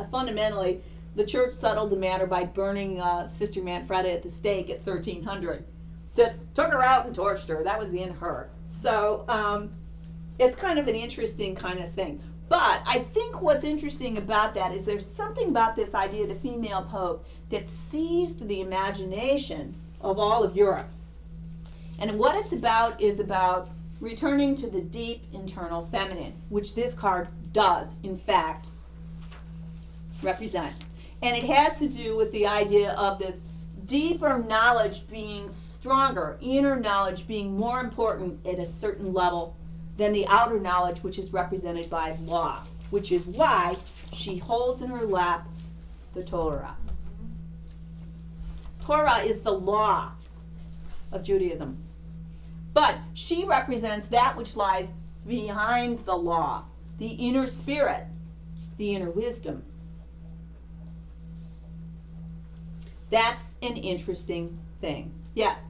[SPEAKER 1] fundamentally, the church settled the matter by burning Sister Manfreda at the stake at 1300. Just took her out and torched her. That was the end of her. So it's kind of an interesting kind of thing. But I think what's interesting about that is there's something about this idea of the female pope that seized the imagination of all of Europe. And what it's about is about returning to the deep internal feminine, which this card does, in fact, represent. And it has to do with the idea of this deeper knowledge being stronger, inner knowledge being more important at a certain level than the outer knowledge, which is represented by law, which is why she holds in her lap the Torah. Torah is the law of Judaism. But she represents that which lies behind the law, the inner spirit, the inner wisdom. That's an interesting thing. Yes?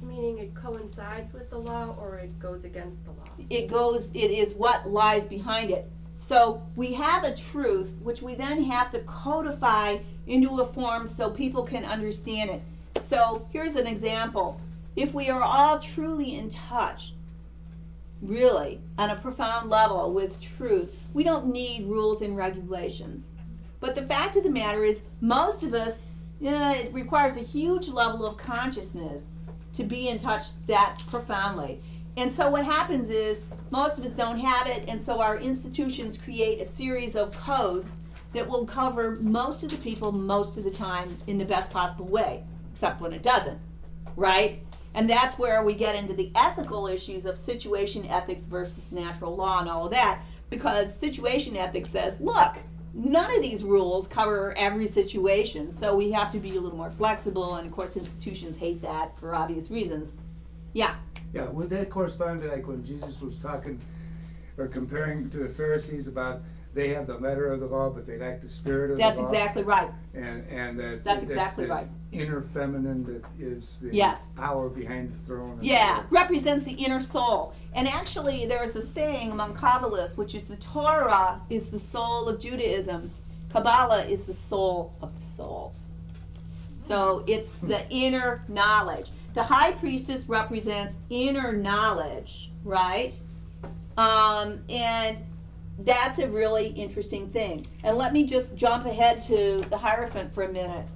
[SPEAKER 8] Meaning it coincides with the law or it goes against the law?
[SPEAKER 1] It is what lies behind it. So we have a truth which we then have to codify into a form so people can understand it. So here's an example. If we are all truly in touch, really, on a profound level with truth, we don't need rules and regulations. But the fact of the matter is, most of us, it requires a huge level of consciousness to be in touch that profoundly. And so what happens is, most of us don't have it, and so our institutions create a series of codes that will cover most of the people most of the time in the best possible way, except when it doesn't, right? And that's where we get into the ethical issues of situation ethics versus natural law and all of that, because situation ethics says, look, none of these rules cover every situation, so we have to be a little more flexible, and of course institutions hate that for obvious reasons. Yeah.
[SPEAKER 2] Yeah, would that correspond to like when Jesus was talking or comparing to the Pharisees about they have the letter of the law, but they lack the spirit of
[SPEAKER 1] That's
[SPEAKER 2] the law?
[SPEAKER 1] exactly right.
[SPEAKER 2] And
[SPEAKER 1] That's exactly
[SPEAKER 2] the
[SPEAKER 1] right.
[SPEAKER 2] inner feminine that is the
[SPEAKER 1] Yes.
[SPEAKER 2] power behind the throne. and
[SPEAKER 1] Yeah,
[SPEAKER 2] the-
[SPEAKER 1] represents the inner soul. And actually, there is a saying among Kabbalists, which is the Torah is the soul of Judaism. Kabbalah is the soul of the soul. So it's the inner knowledge. The high priestess represents inner knowledge, right? And that's a really interesting thing. And let me just jump ahead to the Hierophant for a minute.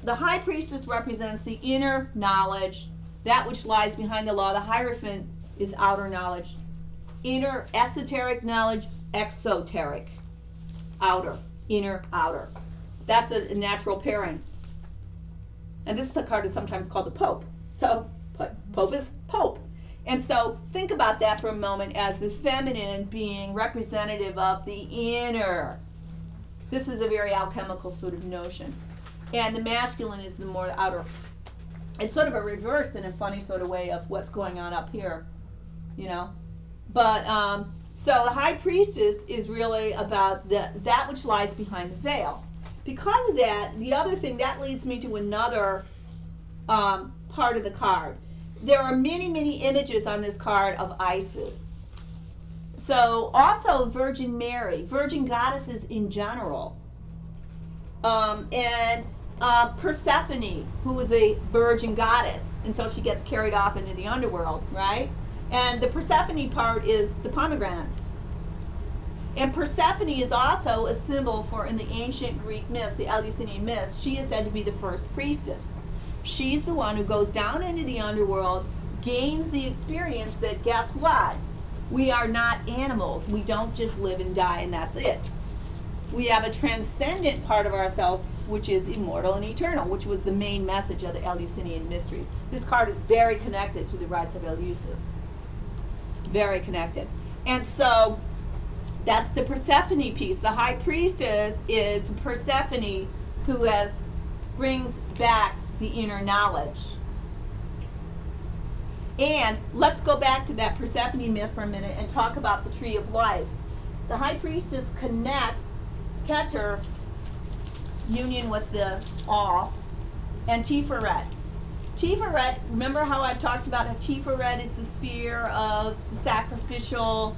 [SPEAKER 1] The high priestess represents the inner knowledge, that which lies behind the law. The Hierophant is outer knowledge. Inner, esoteric knowledge, exoteric. Outer, inner, outer. That's a natural pairing. And this card is sometimes called the Pope. So, Pope is Pope. And so, think about that for a moment as the feminine being representative of the inner. This is a very alchemical sort of notion. And the masculine is the more outer. It's sort of a reverse in a funny sort of way of what's going on up here, you know. But so the high priestess is really about that which lies behind the veil. Because of that, the other thing that leads me to another part of the card. There are many, many images on this card of Isis. So also Virgin Mary, virgin goddesses in general, and Persephone, who is a virgin goddess until she gets carried off into the underworld, right? And the Persephone part is the pomegranates. And Persephone is also a symbol for, in the ancient Greek myths, the Eleusinian myths, she is said to be the first priestess. She's the one who goes down into the underworld, gains the experience that, guess what? We are not animals. We don't just live and die and that's it. We have a transcendent part of ourselves which is immortal and eternal, which was the main message of the Eleusinian mysteries. This card is very connected to the rites of Eleusis. Very connected. And so that's the Persephone piece. The high priestess is Persephone who brings back the inner knowledge. And let's go back to that Persephone myth for a minute and talk about the tree of life. The high priestess connects Keter, union with the all, and Tiferet. Tiferet, remember how I've talked about how Tiferet is the sphere of the sacrificial,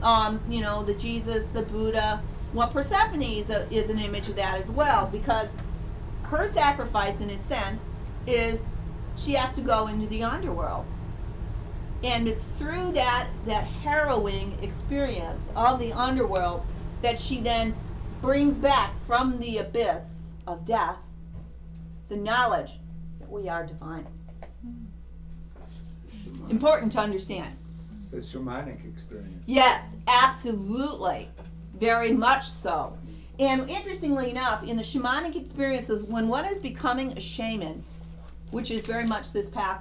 [SPEAKER 1] the Jesus, the Buddha. Well, Persephone is an image of that as well, because her sacrifice, in a sense, is she has to go into the underworld. And it's through that harrowing experience of the underworld that she then brings back from the abyss of death the knowledge that we are divine. Important to understand.
[SPEAKER 2] The shamanic experience.
[SPEAKER 1] Yes, absolutely. Very much so. And interestingly enough, in the shamanic experiences, when one is becoming a shaman, which is very much this path,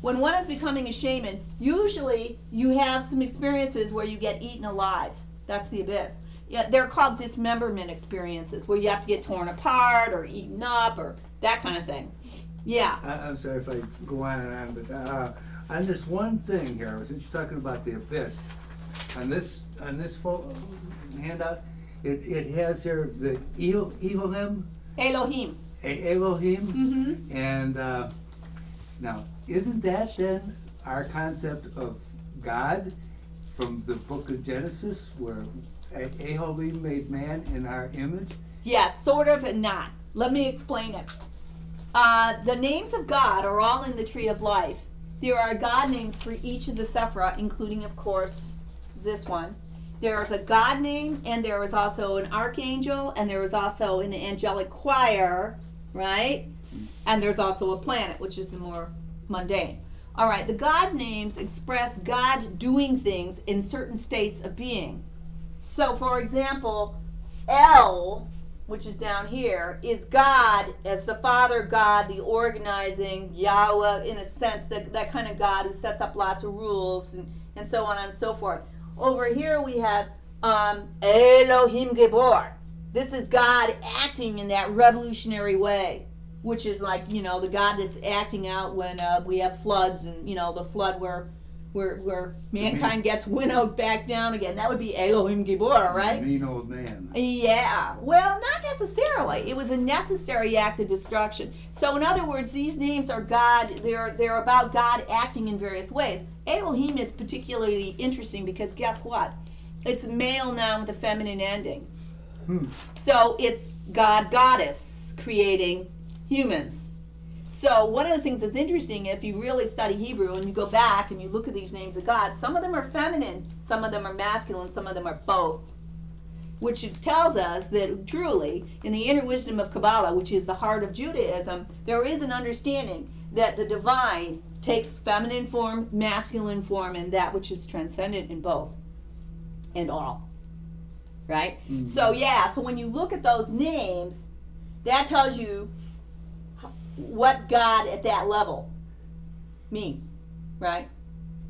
[SPEAKER 1] when one is becoming a shaman, usually you have some experiences where you get eaten alive. That's the abyss. Yeah, they're called dismemberment experiences, where you have to get torn apart or eaten up or that kind of thing. Yeah.
[SPEAKER 2] I'm sorry if I go on and on, but on this one thing here, since you're talking about the abyss, on this handout, it has here the Elohim.
[SPEAKER 1] Elohim.
[SPEAKER 2] Elohim. And now, isn't that then our concept of God from the book of Genesis, where Elohim made man in our image?
[SPEAKER 1] Yes, sort of and not. Let me explain it. The names of God are all in the Tree of Life. There are God names for each of the Sephirah, including, of course, this one. There is a God name, and there is also an archangel, and there is also an angelic choir, right? And there's also a planet, which is the more mundane. All right, the God names express God doing things in certain states of being. So, for example, El, which is down here, is God as the Father God, the organizing, Yahweh, in a sense, that kind of God who sets up lots of rules and so on and so forth. Over here we have Elohim Gebor. This is God acting in that revolutionary way, which is like, the God that's acting out when we have floods and, the flood where mankind gets winnowed back down again. That would be Elohim Gibor, right?
[SPEAKER 2] Mean old man.
[SPEAKER 1] Yeah. Well, not necessarily. It was a necessary act of destruction. So, in other words, these names are God. They're about God acting in various ways. Elohim is particularly interesting because guess what? It's male noun with a feminine ending. So it's God, goddess, creating humans. So one of the things that's interesting, if you really study Hebrew and you go back and you look at these names of God, some of them are feminine, some of them are masculine, some of them are both. Which tells us that truly, in the inner wisdom of Kabbalah, which is the heart of Judaism, there is an understanding that the divine takes feminine form, masculine form, and that which is transcendent in both and all. Right?
[SPEAKER 2] Mhm.
[SPEAKER 1] So when you look at those names, that tells you what God at that level means, right?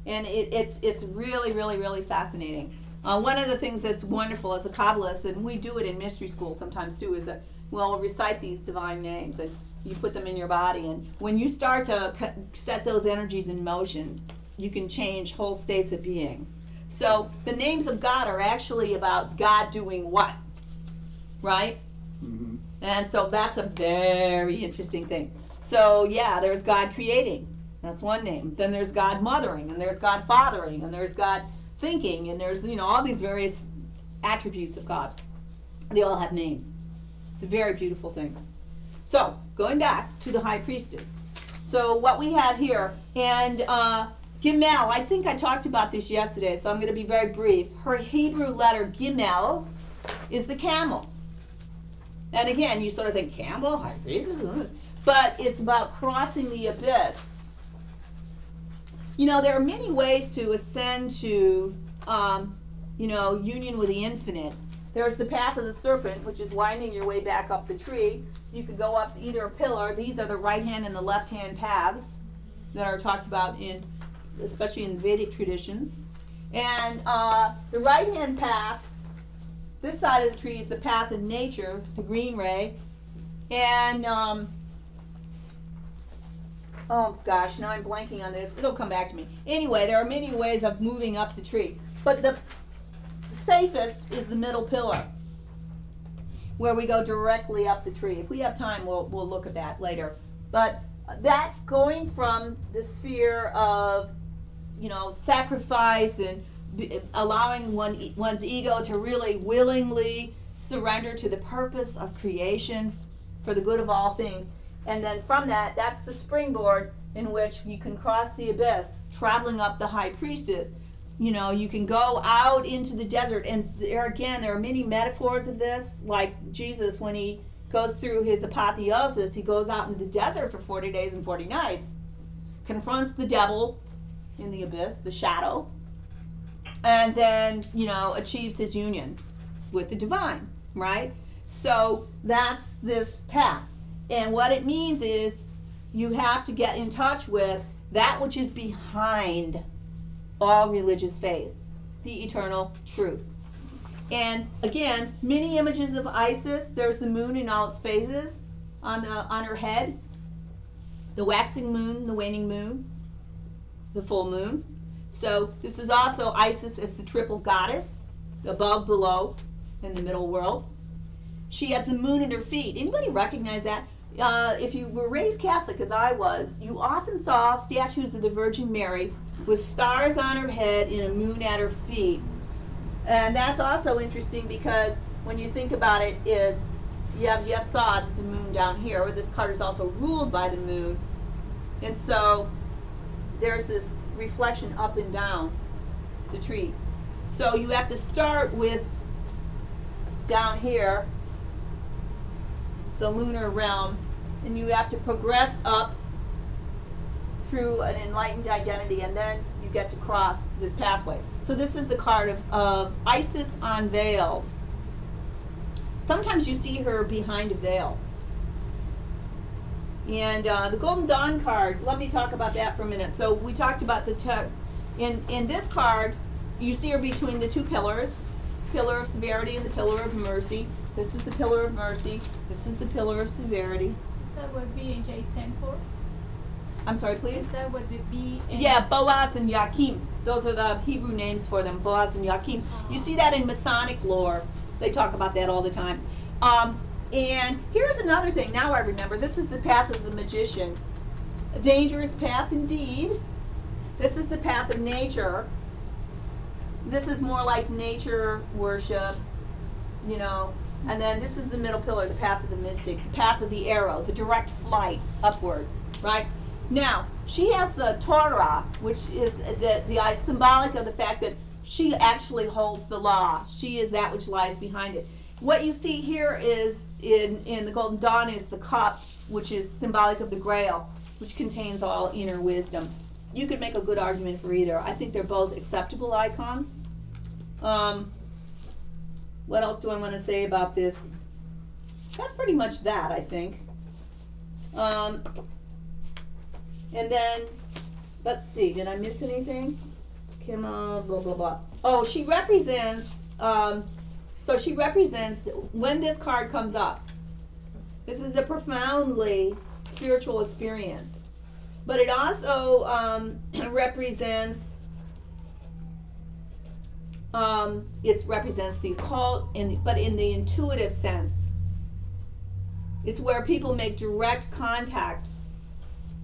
[SPEAKER 1] And it's really, really, really fascinating. One of the things that's wonderful as a Kabbalist, and we do it in mystery school sometimes too, is that we'll recite these divine names and you put them in your body, and when you start to set those energies in motion, you can change whole states of being. So the names of God are actually about God doing what, right?
[SPEAKER 2] Mhm.
[SPEAKER 1] And so that's a very interesting thing. So there's God creating. That's one name. Then there's God mothering, and there's God fathering, and there's God thinking, and there's all these various attributes of God. They all have names. It's a very beautiful thing. So going back to the high priestess. So what we have here, and Gimel, I think I talked about this yesterday, so I'm going to be very brief. Her Hebrew letter Gimel is the camel. And again, you sort of think, camel, high priestess? But it's about crossing the abyss. There are many ways to ascend to, union with the infinite. There's the path of the serpent, which is winding your way back up the tree. You could go up either a pillar. These are the right hand and the left hand paths that are talked about especially in Vedic traditions. And the right hand path, this side of the tree is the path of nature, the green ray. And oh gosh, now I'm blanking on this. It'll come back to me. Anyway, there are many ways of moving up the tree. But the safest is the middle pillar, where we go directly up the tree. If we have time, we'll look at that later. But that's going from the sphere of, sacrifice and allowing one's ego to really willingly surrender to the purpose of creation for the good of all things. And then from that, that's the springboard in which you can cross the abyss, traveling up the high priestess. You can go out into the desert, and there are many metaphors of this, like Jesus, when he goes through his apotheosis, he goes out into the desert for 40 days and 40 nights, confronts the devil in the abyss, the shadow, and then, achieves his union with the divine, right? So that's this path. And what it means is you have to get in touch with that which is behind all religious faith, the eternal truth. And again, many images of Isis. There's the moon in all its phases on her head, the waxing moon, the waning moon, the full moon. So this is also Isis as the triple goddess, above, below, in the middle world. She has the moon in her feet. Anybody recognize that? If you were raised Catholic, as I was, you often saw statues of the Virgin Mary with stars on her head and a moon at her feet. And that's also interesting because when you think about it, is you have Yesod, the moon down here, where this card is also ruled by the moon. And so there's this reflection up and down the tree. So you have to start with down here, the lunar realm, and you have to progress up through an enlightened identity, and then you get to cross this pathway. So this is the card of Isis unveiled. Sometimes you see her behind a veil. And the Golden Dawn card, let me talk about that for a minute. So we talked about in this card, you see her between the two pillars, pillar of severity and the pillar of mercy. This is the pillar of mercy. This is the pillar of severity.
[SPEAKER 4] Is that what B and J stand for?
[SPEAKER 1] I'm sorry, please?
[SPEAKER 4] Is that what the B and
[SPEAKER 1] Yeah, Boaz and Yakim. Those are the Hebrew names for them, Boaz and Yakim. You see that in Masonic lore. They talk about that all the time. And here's another thing. Now I remember. This is the path of the magician. A dangerous path indeed. This is the path of nature. This is more like nature worship, And then this is the middle pillar, the path of the mystic, the path of the arrow, the direct flight upward. right? Now, she has the Torah, which is the symbolic of the fact that she actually holds the law. She is that which lies behind it. What you see here is in the Golden Dawn is the cup, which is symbolic of the Grail, which contains all inner wisdom. You could make a good argument for either. I think they're both acceptable icons. What else do I want to say about this? That's pretty much that, I think. And then, let's see, did I miss anything? Blah, blah, blah. Oh, she represents, so she represents when this card comes up. This is a profoundly spiritual experience. But it also represents, it represents the occult, but in the intuitive sense. It's where people make direct contact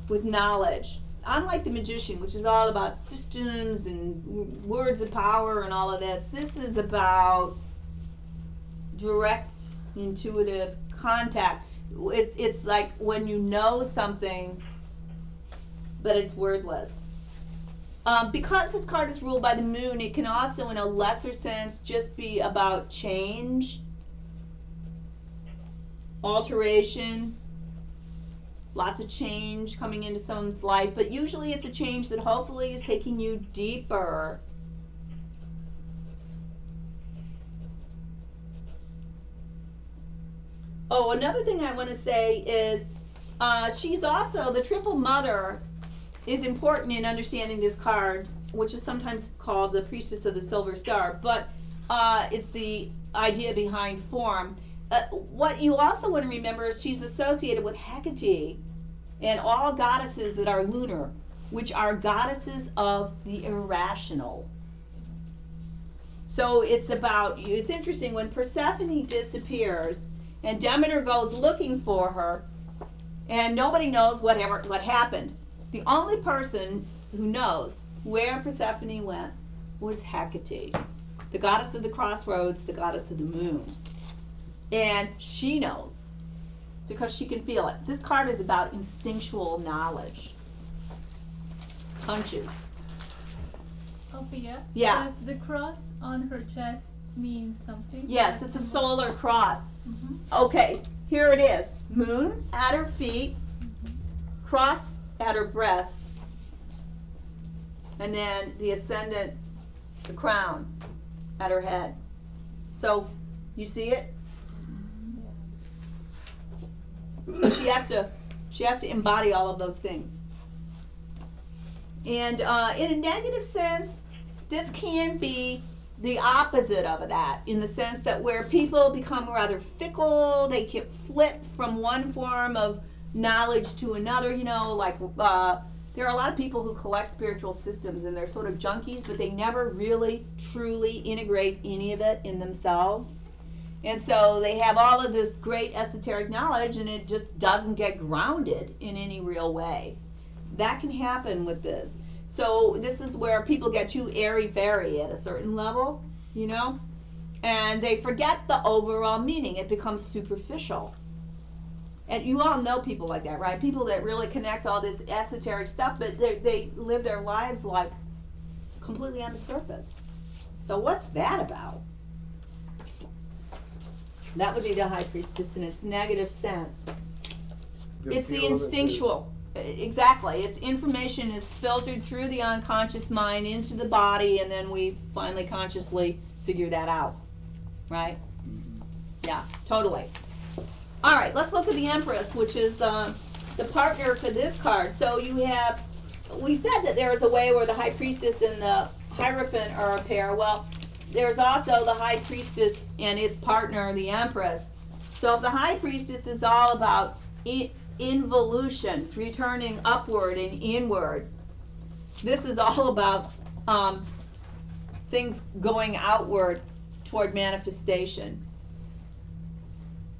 [SPEAKER 1] with knowledge. Unlike the magician, which is all about systems and words of power and all of this, this is about direct intuitive contact. It's like when you know something, but it's wordless. Because this card is ruled by the moon, it can also, in a lesser sense, just be about change, alteration, lots of change coming into someone's life, but usually it's a change that hopefully is taking you deeper. Oh, another thing I want to say is she's also, the Triple Mother is important in understanding this card, which is sometimes called the Priestess of the Silver Star, but it's the idea behind form. What you also want to remember is she's associated with Hecate and all goddesses that are lunar, which are goddesses of the irrational. So it's interesting, when Persephone disappears and Demeter goes looking for her, and nobody knows what happened. The only person who knows where Persephone went was Hecate, the goddess of the crossroads, the goddess of the moon. And she knows because she can feel it. This card is about instinctual knowledge. Hunches.
[SPEAKER 4] Althea?
[SPEAKER 1] Yeah.
[SPEAKER 4] Does the cross on her chest mean something?
[SPEAKER 1] Yes, it's a solar cross.
[SPEAKER 4] Mm-hmm.
[SPEAKER 1] Okay, here it is. Moon at her feet, cross at her breast, and then the ascendant, the crown, at her head. So, you see it? So she has to embody all of those things. And in a negative sense, this can be the opposite of that, in the sense that where people become rather fickle, they can flip from one form of knowledge to another, like there are a lot of people who collect spiritual systems and they're sort of junkies, but they never really truly integrate any of it in themselves. And so they have all of this great esoteric knowledge and it just doesn't get grounded in any real way. That can happen with this. So this is where people get too airy-fairy at a certain level, and they forget the overall meaning. It becomes superficial. And you all know people like that, right? People that really connect all this esoteric stuff, but they live their lives like completely on the surface. So what's that about? That would be the High Priestess in its negative sense. It's the instinctual. Exactly. Its information is filtered through the unconscious mind into the body, and then we finally consciously figure that out. Right? Yeah, totally. All right, let's look at the Empress, which is the partner to this card. So we said that there is a way where the High Priestess and the Hierophant are a pair. Well, there's also the High Priestess and its partner, the Empress. So if the High Priestess is all about involution, returning upward and inward, this is all about things going outward toward manifestation.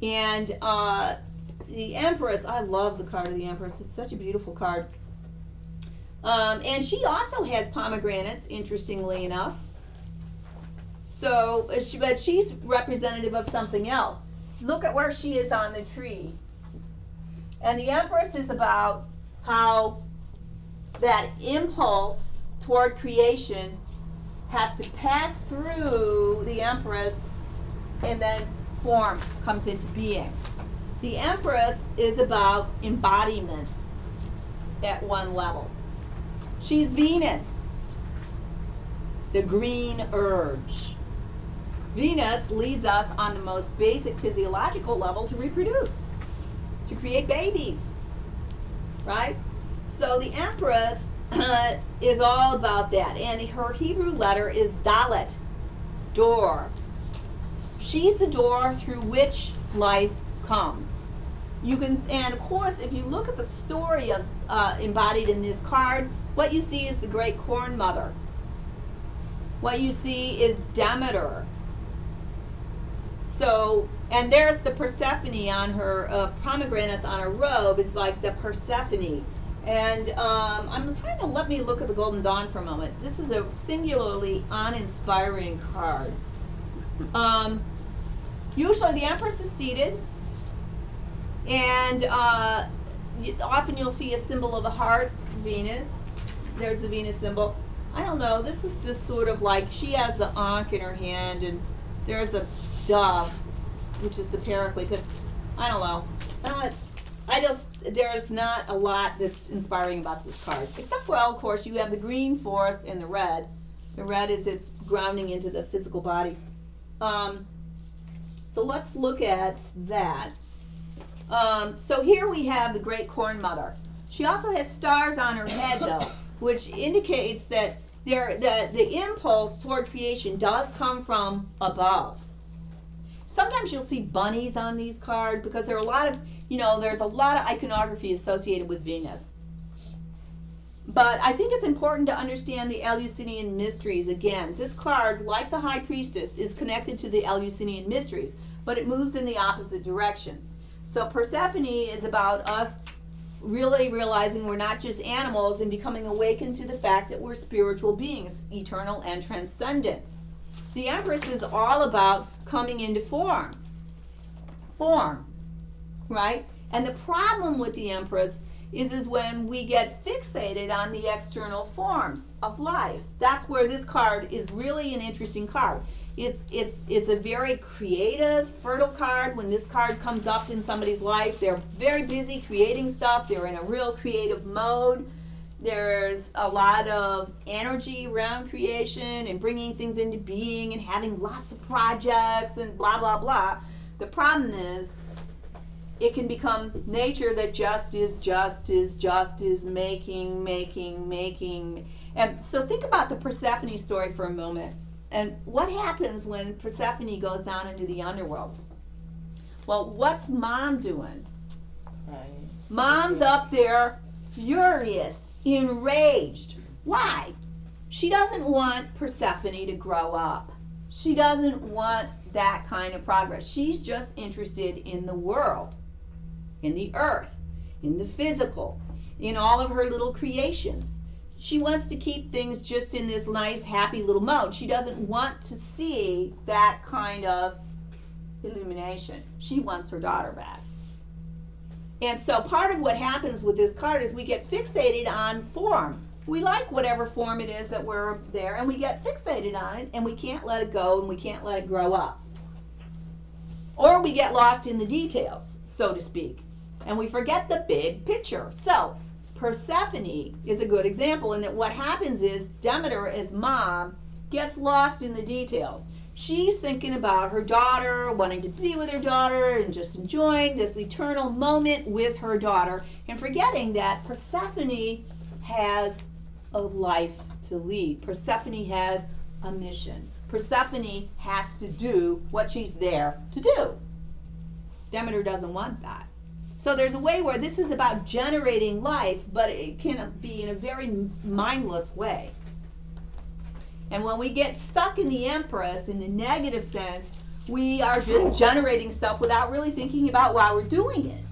[SPEAKER 1] And the Empress, I love the card of the Empress. It's such a beautiful card. And she also has pomegranates, interestingly enough. So, but she's representative of something else. Look at where she is on the tree. And the Empress is about how that impulse toward creation has to pass through the Empress and then form comes into being. The Empress is about embodiment at one level. She's Venus, the green urge. Venus leads us on the most basic physiological level to reproduce, to create babies, right? So the Empress is all about that, and her Hebrew letter is Dalet, door. She's the door through which life comes. You can, and of course, if you look at the story of embodied in this card, what you see is the great corn mother. What you see is Demeter. So, and there's the Persephone on her pomegranates on her robe is like the Persephone. And I'm trying to let me look at the Golden Dawn for a moment. This is a singularly uninspiring card. Usually the Empress is seated, and often you'll see a symbol of the heart, Venus. There's the Venus symbol. I don't know, this is just sort of like she has the Ankh in her hand, and there's a dove, which is the Paraclete. But I don't know. There's not a lot that's inspiring about this card. Except, well, of course, you have the green force and the red. The red is its grounding into the physical body. So let's look at that. So here we have the great corn mother. She also has stars on her head, though, which indicates that the impulse toward creation does come from above. Sometimes you'll see bunnies on these cards because there are a lot of, there's a lot of iconography associated with Venus. But I think it's important to understand the Eleusinian mysteries. Again, this card, like the High Priestess, is connected to the Eleusinian mysteries, but it moves in the opposite direction. So Persephone is about us really realizing we're not just animals and becoming awakened to the fact that we're spiritual beings, eternal and transcendent. The Empress is all about coming into form, right? And the problem with the Empress is when we get fixated on the external forms of life. That's where this card is really an interesting card. It's a very creative, fertile card. When this card comes up in somebody's life, they're very busy creating stuff. They're in a real creative mode. There's a lot of energy around creation and bringing things into being and having lots of projects and blah, blah, blah. The problem is it can become nature that just is making. And so think about the Persephone story for a moment. And what happens when Persephone goes down into the underworld? Well, what's Mom doing?
[SPEAKER 9] Right.
[SPEAKER 1] Mom's up there furious, enraged. Why? She doesn't want Persephone to grow up. She doesn't want that kind of progress. She's just interested in the world, in the earth, in the physical, in all of her little creations. She wants to keep things just in this nice, happy little mode. She doesn't want to see that kind of illumination. She wants her daughter back. And so part of what happens with this card is we get fixated on form. We like whatever form it is that we're there, and we get fixated on it, and we can't let it go, and we can't let it grow up. Or we get lost in the details, so to speak, and we forget the big picture. So Persephone is a good example in that what happens is Demeter, as Mom, gets lost in the details. She's thinking about her daughter, wanting to be with her daughter, and just enjoying this eternal moment with her daughter, and forgetting that Persephone has a life to lead. Persephone has a mission. Persephone has to do what she's there to do. Demeter doesn't want that. So there's a way where this is about generating life, but it can be in a very mindless way. And when we get stuck in the Empress in the negative sense, we are just generating stuff without really thinking about why we're doing it.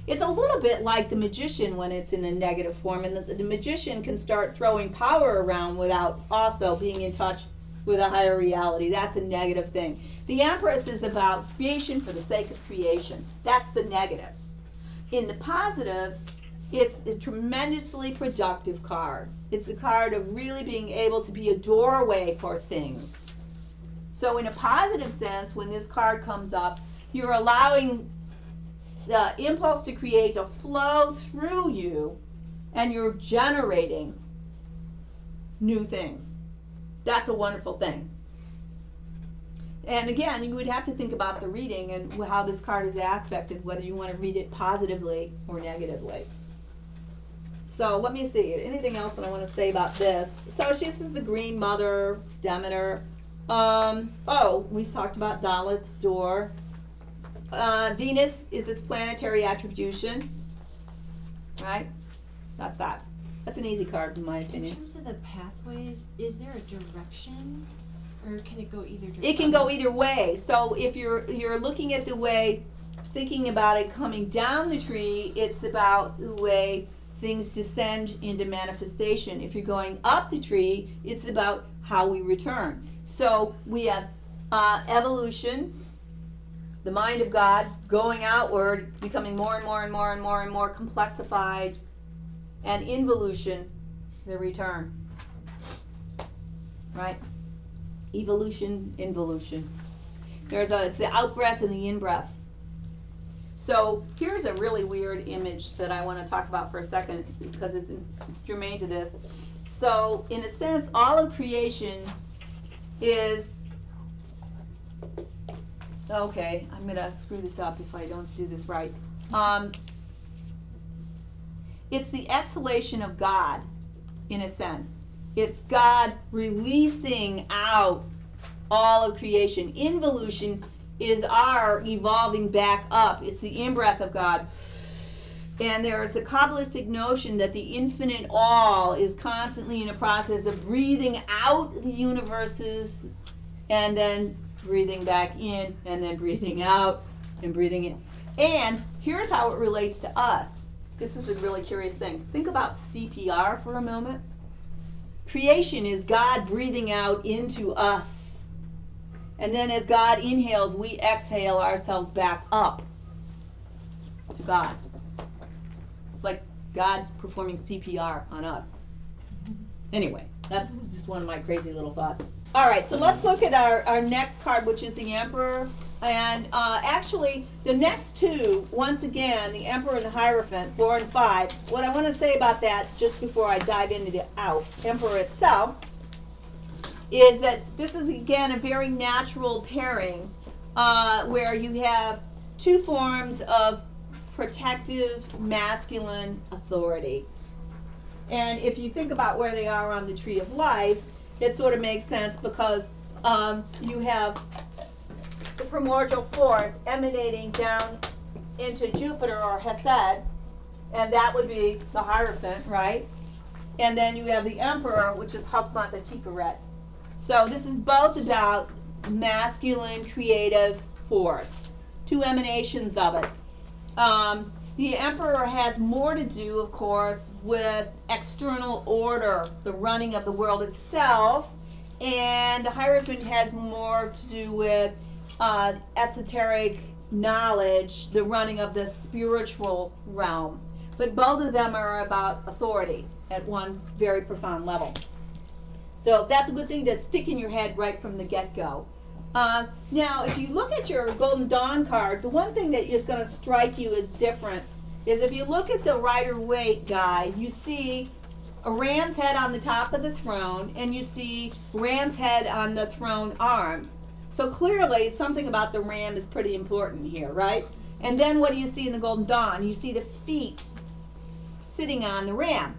[SPEAKER 1] It's a little bit like the magician when it's in a negative form, and the magician can start throwing power around without also being in touch with a higher reality. That's a negative thing. The Empress is about creation for the sake of creation. That's the negative. In the positive, It's a tremendously productive card. It's a card of really being able to be a doorway for things. So in a positive sense, when this card comes up, you're allowing the impulse to create to flow through you, and you're generating new things. That's a wonderful thing. And again, you would have to think about the reading and how this card is aspected, whether you want to read it positively or negatively. So let me see, anything else that I want to say about this? So this is the Green Mother, it's Demeter. We talked about Daleth, door. Venus is its planetary attribution, right? That's that. That's an easy card in my
[SPEAKER 9] In
[SPEAKER 1] opinion.
[SPEAKER 9] terms of the pathways, is there a direction, or can it go either direction?
[SPEAKER 1] It can go either way. So if you're looking at the way, thinking about it coming down the tree, it's about the way things descend into manifestation. If you're going up the tree, it's about how we return. So we have evolution, the mind of God going outward, becoming more and more and more and more and more complexified, and involution, the return. Right? Evolution, involution. It's the out breath and the in breath. So here's a really weird image that I want to talk about for a second because it's germane to this. So in a sense, all of creation is, okay, I'm going to screw this up if I don't do this right. It's the exhalation of God, in a sense. It's God releasing out all of creation. Involution is our evolving back up. It's the in-breath of God. And there is a Kabbalistic notion that the infinite all is constantly in a process of breathing out the universes and then breathing back in and then breathing out and breathing in. And here's how it relates to us. This is a really curious thing. Think about CPR for a moment. Creation is God breathing out into us. And then as God inhales, we exhale ourselves back up to God. It's like God performing CPR on us. Anyway, that's just one of my crazy little thoughts. All right, so let's look at our next card, which is the Emperor. And actually, the next two, once again, the Emperor and the Hierophant, 4 and 5. What I want to say about that, just before I dive into the Emperor itself, is that this is, again, a very natural pairing where you have two forms of protective masculine authority. And if you think about where they are on the tree of life, it sort of makes sense because you have the primordial force emanating down into Jupiter or Hesed, and that would be the Hierophant, right? And then you have the Emperor, which is Hokmah the Tiferet. So this is both about masculine creative force, two emanations of it. The Emperor has more to do, of course, with external order, the running of the world itself, and the Hierophant has more to do with esoteric knowledge, the running of the spiritual realm. But both of them are about authority at one very profound level. So that's a good thing to stick in your head right from the get-go. Now, if you look at your Golden Dawn card, the one thing that is going to strike you as different is if you look at the Rider-Waite guide, you see a ram's head on the top of the throne, and you see ram's head on the throne arms. So clearly, something about the ram is pretty important here, right? And then what do you see in the Golden Dawn? You see the feet sitting on the ram.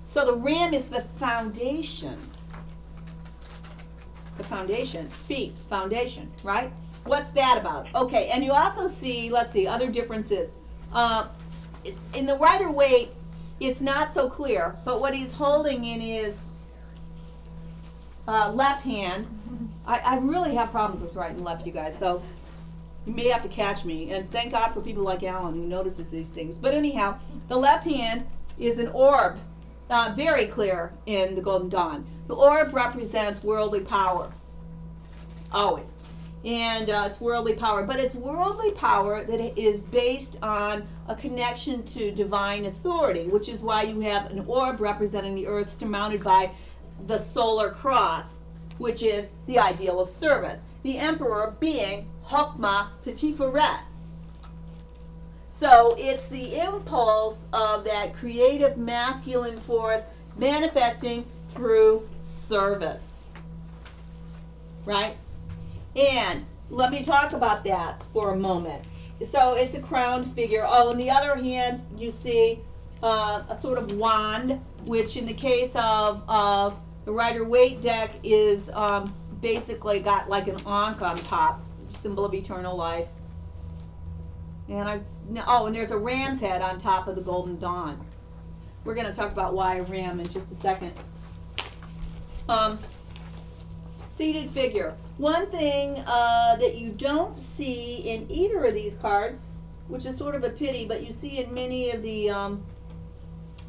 [SPEAKER 1] So the ram is the foundation. The foundation, feet, foundation, right? What's that about? Okay, and you also see, let's see, other differences. In the Rider-Waite, it's not so clear, but what he's holding in his left hand, I really have problems with right and left, you guys, so you may have to catch me, and thank God for people like Alan who notices these things. But anyhow, the left hand is an orb, very clear in the Golden Dawn. The orb represents worldly power, always. And it's worldly power, but it's worldly power that is based on a connection to divine authority, which is why you have an orb representing the earth surmounted by the solar cross, which is the ideal of service. The emperor being Chokmah to Tiferet. So it's the impulse of that creative masculine force manifesting through service. Right? And let me talk about that for a moment. So it's a crowned figure. Oh, on the other hand, you see a sort of wand, which in the case of the Rider-Waite deck is basically got like an ankh on top, symbol of eternal life. And and there's a ram's head on top of the Golden Dawn. We're going to talk about why a ram in just a second. Seated figure. One thing that you don't see in either of these cards, which is sort of a pity, but you see in many of the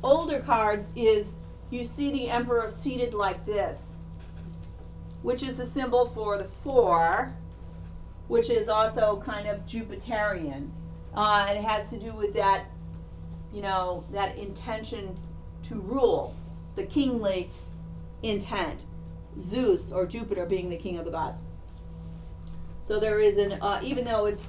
[SPEAKER 1] older cards, is you see the emperor seated like this, which is the symbol for the 4, which is also kind of Jupiterian. It has to do with that, that intention to rule, the kingly intent. Zeus or Jupiter being the king of the gods. So there is even though it's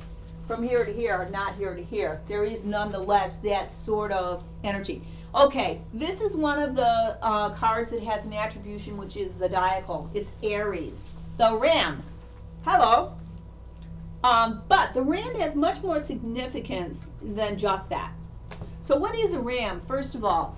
[SPEAKER 1] from here to here, not here to here, there is nonetheless that sort of energy. Okay, this is one of the cards that has an attribution which is zodiacal. It's Aries, the ram. Hello. But the ram has much more significance than just that. So what is a ram? First of all,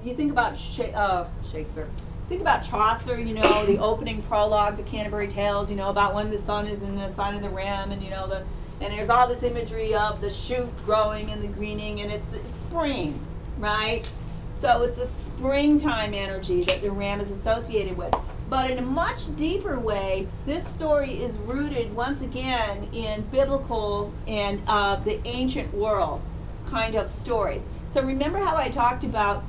[SPEAKER 1] you think about Shakespeare. Think about Chaucer, the opening prologue to Canterbury Tales, about when the sun is in the sign of the ram, and and there's all this imagery of the shoot growing and the greening, and it's spring, right? So it's a springtime energy that the ram is associated with. But in a much deeper way, this story is rooted once again in biblical and the ancient world kind of stories. So remember how I talked about,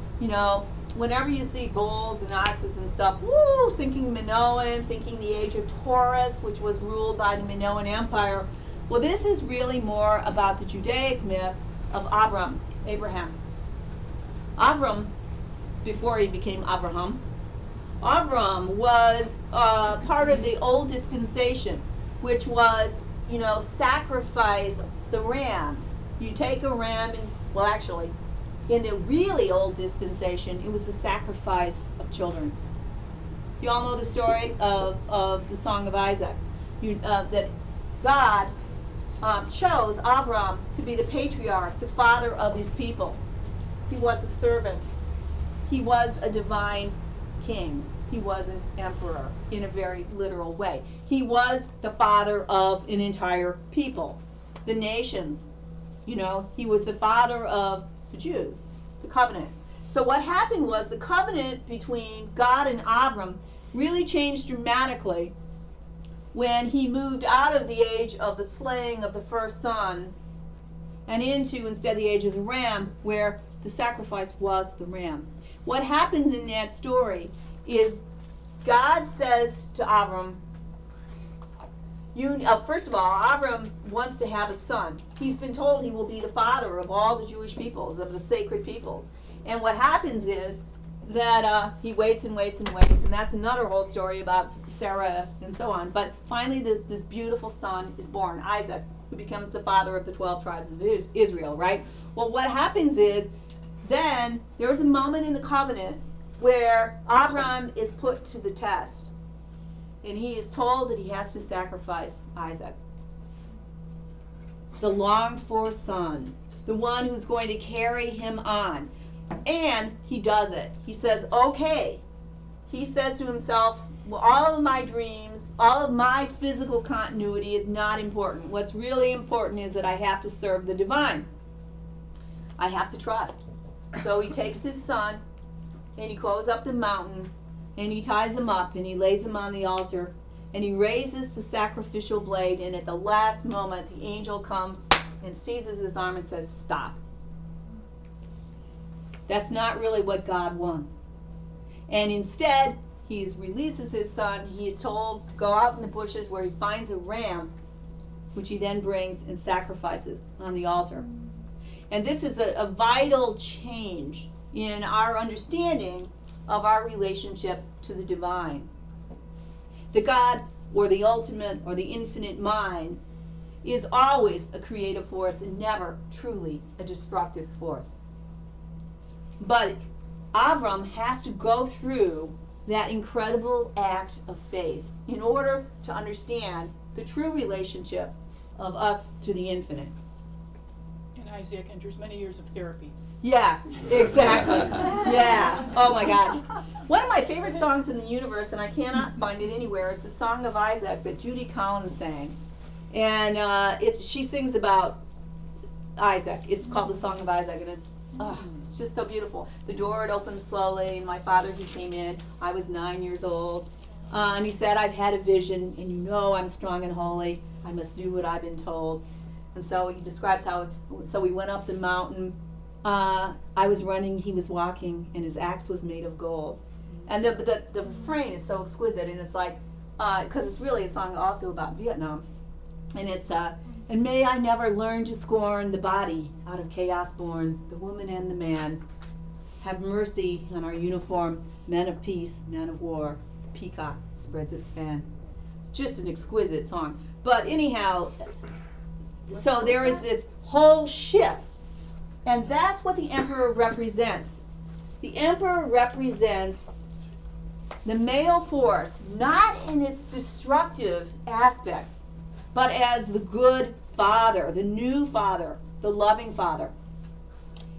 [SPEAKER 1] whenever you see bulls and oxes and stuff, thinking Minoan, thinking the age of Taurus, which was ruled by the Minoan Empire. Well, this is really more about the Judaic myth of Abraham. Avram, before he became Abraham, Avram was part of the old dispensation, which was, sacrifice the ram. You take a ram and, in the really old dispensation, it was the sacrifice of children. You all know the story of the Song of Isaac. That God chose Avram to be the patriarch, the father of his people. He was a servant. He was a divine king. He was an emperor in a very literal way. He was the father of an entire people, the nations. He was the father of the Jews, the covenant. So what happened was the covenant between God and Avram really changed dramatically when he moved out of the age of the slaying of the first son and into instead the age of the ram, where the sacrifice was the ram. What happens in that story is God says to Avram, first of all, Avram wants to have a son. He's been told he will be the father of all the Jewish peoples, of the sacred peoples. And what happens is that he waits and waits and waits, and that's another whole story about Sarah and so on. But finally, this beautiful son is born, Isaac, who becomes the father of the 12 tribes of Israel, right? Well, what happens is then there's a moment in the covenant where Avram is put to the test. And he is told that he has to sacrifice Isaac, the longed-for son, the one who's going to carry him on. And he does it. He says, okay. He says to himself, well, all of my dreams, all of my physical continuity is not important. What's really important is that I have to serve the divine. I have to trust. So he takes his son, and he goes up the mountain, and he ties him up, and he lays him on the altar, and he raises the sacrificial blade, and at the last moment, the angel comes and seizes his arm and says, stop. That's not really what God wants. And instead, he releases his son. He is told to go out in the bushes where he finds a ram, which he then brings and sacrifices on the altar. And this is a vital change in our understanding of our relationship to the divine. The God, or the ultimate, or the infinite mind, is always a creative force and never truly a destructive force. But Avram has to go through that incredible act of faith in order to understand the true relationship of us to the infinite.
[SPEAKER 7] And Isaac enters many years of therapy.
[SPEAKER 1] Yeah, exactly. Yeah. Oh my God. One of my favorite songs in the universe, and I cannot find it anywhere, is the Song of Isaac that Judy Collins sang. And she sings about Isaac. It's called the Song of Isaac, and it's just so beautiful. The door had opened slowly, and my father, he came in. I was 9 years old. And he said, I've had a vision, and you know I'm strong and holy. I must do what I've been told. And so he describes how, so we went up the mountain. I was running, he was walking, and his axe was made of gold. And the refrain is so exquisite, and it's like, because it's really a song also about Vietnam. And it's, and may I never learn to scorn the body out of chaos born, the woman and the man. Have mercy on our uniform, men of peace, men of war. The peacock spreads its fan. It's just an exquisite song. But anyhow, so there is this whole shift. And that's what the emperor represents. The emperor represents the male force, not in its destructive aspect, but as the good father, the new father, the loving father.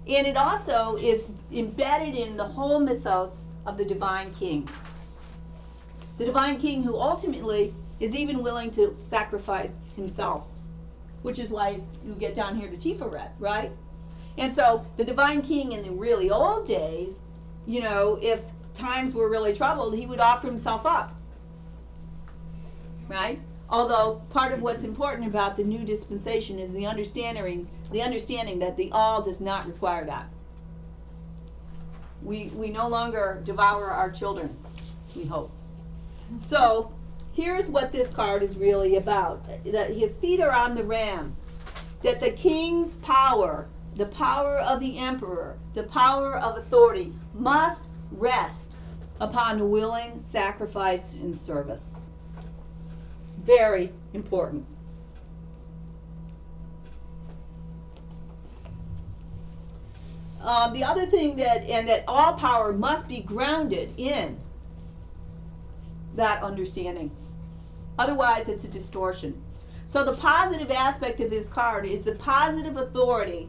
[SPEAKER 1] And it also is embedded in the whole mythos of the divine king. The divine king who ultimately is even willing to sacrifice himself, which is why you get down here to Tiferet, right? And so the divine king in the really old days, you know, if times were really troubled, he would offer himself up, right? Although part of what's important about the new dispensation is the understanding that the all does not require that. We no longer devour our children, we hope. So here's what this card is really about. That his feet are on the ram. That the king's power, the power of the emperor, the power of authority must rest upon willing sacrifice and service. Very important. The other thing that all power must be grounded in that understanding. Otherwise, it's a distortion. So the positive aspect of this card is the positive authority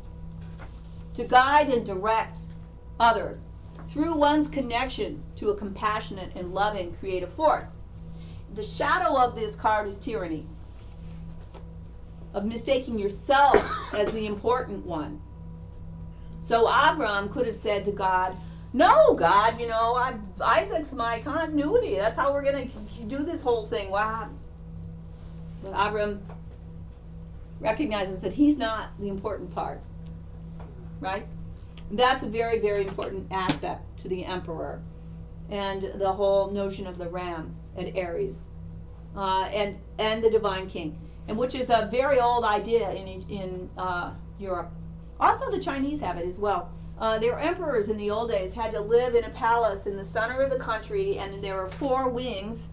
[SPEAKER 1] to guide and direct others through one's connection to a compassionate and loving creative force. The shadow of this card is tyranny, of mistaking yourself as the important one. So Abram could have said to God, no, God, you know, Isaac's my continuity. That's how we're going to do this whole thing. Wow. But Abram recognizes that he's not the important part, right? That's a very, very important aspect to the emperor and the whole notion of the ram at Aries and the divine king, and which is a very old idea in Europe. Also, the Chinese have it as well. Their emperors in the old days had to live in a palace in the center of the country, and there were 4 wings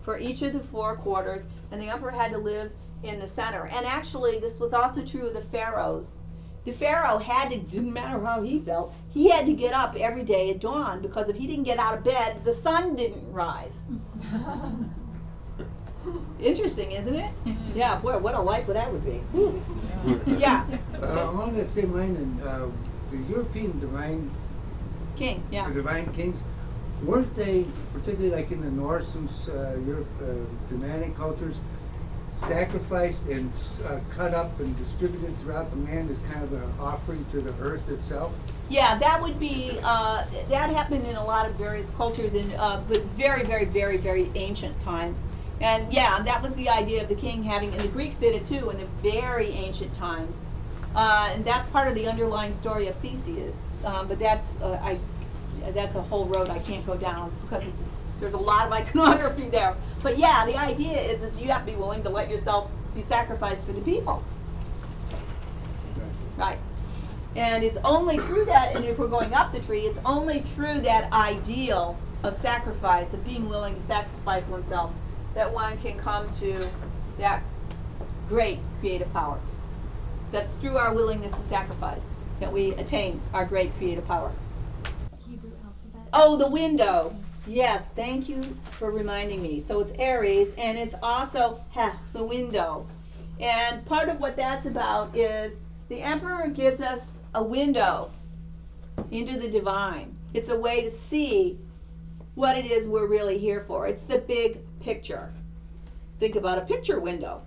[SPEAKER 1] for each of the 4 quarters, and the emperor had to live in the center. And actually, this was also true of the pharaohs. The pharaoh had to, didn't matter how he felt, he had to get up every day at dawn, because if he didn't get out of bed, the sun didn't rise. Interesting, isn't it? Yeah, boy, what a life that would be. Yeah.
[SPEAKER 2] Along that same line, the European divine
[SPEAKER 1] King, yeah.
[SPEAKER 2] the divine kings, weren't they, particularly like in the Norse and Germanic cultures, sacrificed and cut up and distributed throughout the land as kind of an offering to the earth itself?
[SPEAKER 1] Yeah, that would be, that happened in a lot of various cultures, but very, very, very, very ancient times. And yeah, that was the idea of the king having, and the Greeks did it too in the very ancient times. And that's part of the underlying story of Theseus. But that's a whole road I can't go down because it's There's a lot of iconography there. But yeah, the idea is you have to be willing to let yourself be sacrificed for the people. Right. And it's only through that, and if we're going up the tree, it's only through that ideal of sacrifice, of being willing to sacrifice oneself, that one can come to that great creative power. That's through our willingness to sacrifice that we attain our great creative power.
[SPEAKER 9] Hebrew alphabet.
[SPEAKER 1] Oh, the window. Yes, thank you for reminding me. So it's Aries, and it's also the window. And part of what that's about is the emperor gives us a window into the divine. It's a way to see what it is we're really here for. It's the big picture. Think about a picture window.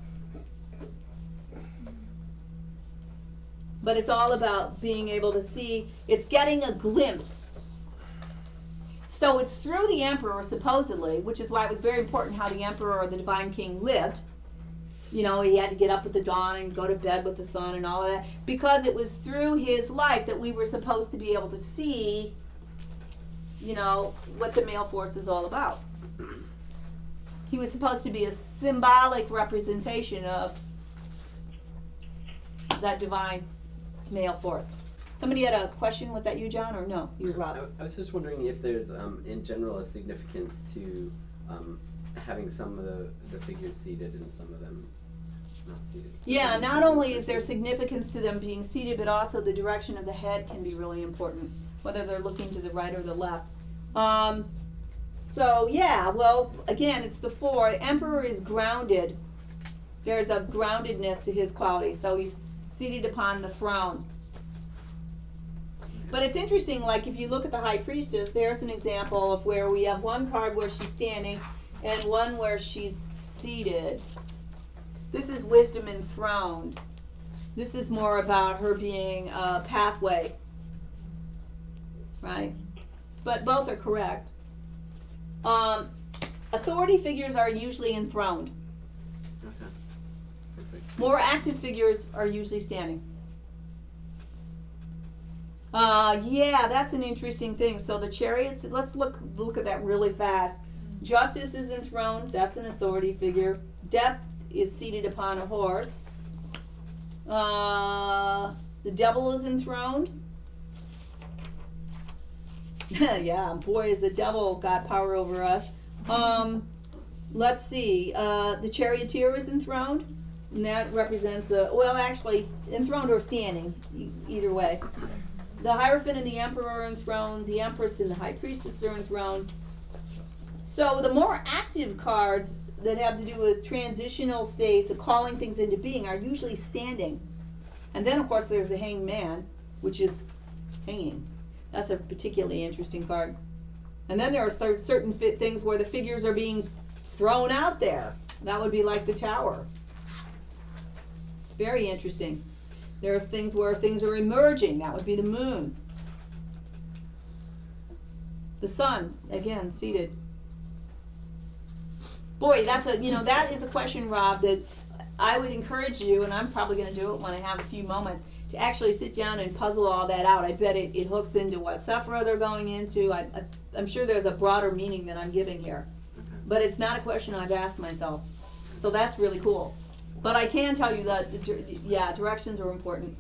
[SPEAKER 1] But it's all about being able to see, it's getting a glimpse. So it's through the emperor, supposedly, which is why it was very important how the emperor or the divine king lived. You know, he had to get up at the dawn and go to bed with the sun and all of that, because it was through his life that we were supposed to be able to see, you know, what the male force is all about. He was supposed to be a symbolic representation of that divine male force. Somebody had a question. Was that you, John, or no? You, Rob?
[SPEAKER 3] I was just wondering if there's, in general, a significance to having some of the figures seated and some of them not seated.
[SPEAKER 1] Yeah, not only is there significance to them being seated, but also the direction of the head can be really important, whether they're looking to the right or the left. So yeah, well, again, it's the 4. Emperor is grounded. There's a groundedness to his quality, so he's seated upon the throne. But it's interesting, like if you look at the High Priestess, there's an example of where we have one card where she's standing and one where she's seated. This is Wisdom enthroned. This is more about her being a pathway, right? But both are correct. Authority figures are usually enthroned.
[SPEAKER 3] Okay. Perfect.
[SPEAKER 1] More active figures are usually standing. Yeah, that's an interesting thing. So the Chariots, let's look at that really fast. Justice is enthroned, that's an authority figure. Death is seated upon a horse. The Devil is enthroned. Yeah, boy, is the devil got power over us. Let's see. The Charioteer is enthroned, and that represents well, actually, enthroned or standing, either way. The Hierophant and the Emperor are enthroned. The Empress and the High Priestess are enthroned. So the more active cards that have to do with transitional states of calling things into being are usually standing. And then, of course, there's the Hanged Man, which is hanging. That's a particularly interesting card. And then there are certain things where the figures are being thrown out there. That would be like the Tower. Very interesting. There's things where things are emerging. That would be the Moon. The Sun, again, seated. Boy, that is a question, Rob, that I would encourage you, and I'm probably going to do it when I have a few moments, to actually sit down and puzzle all that out. I bet it hooks into what Sephira they're going into. I'm sure there's a broader meaning that I'm giving here.
[SPEAKER 3] Okay.
[SPEAKER 1] But it's not a question I've asked myself. So that's really cool. But I can tell you that, directions are important.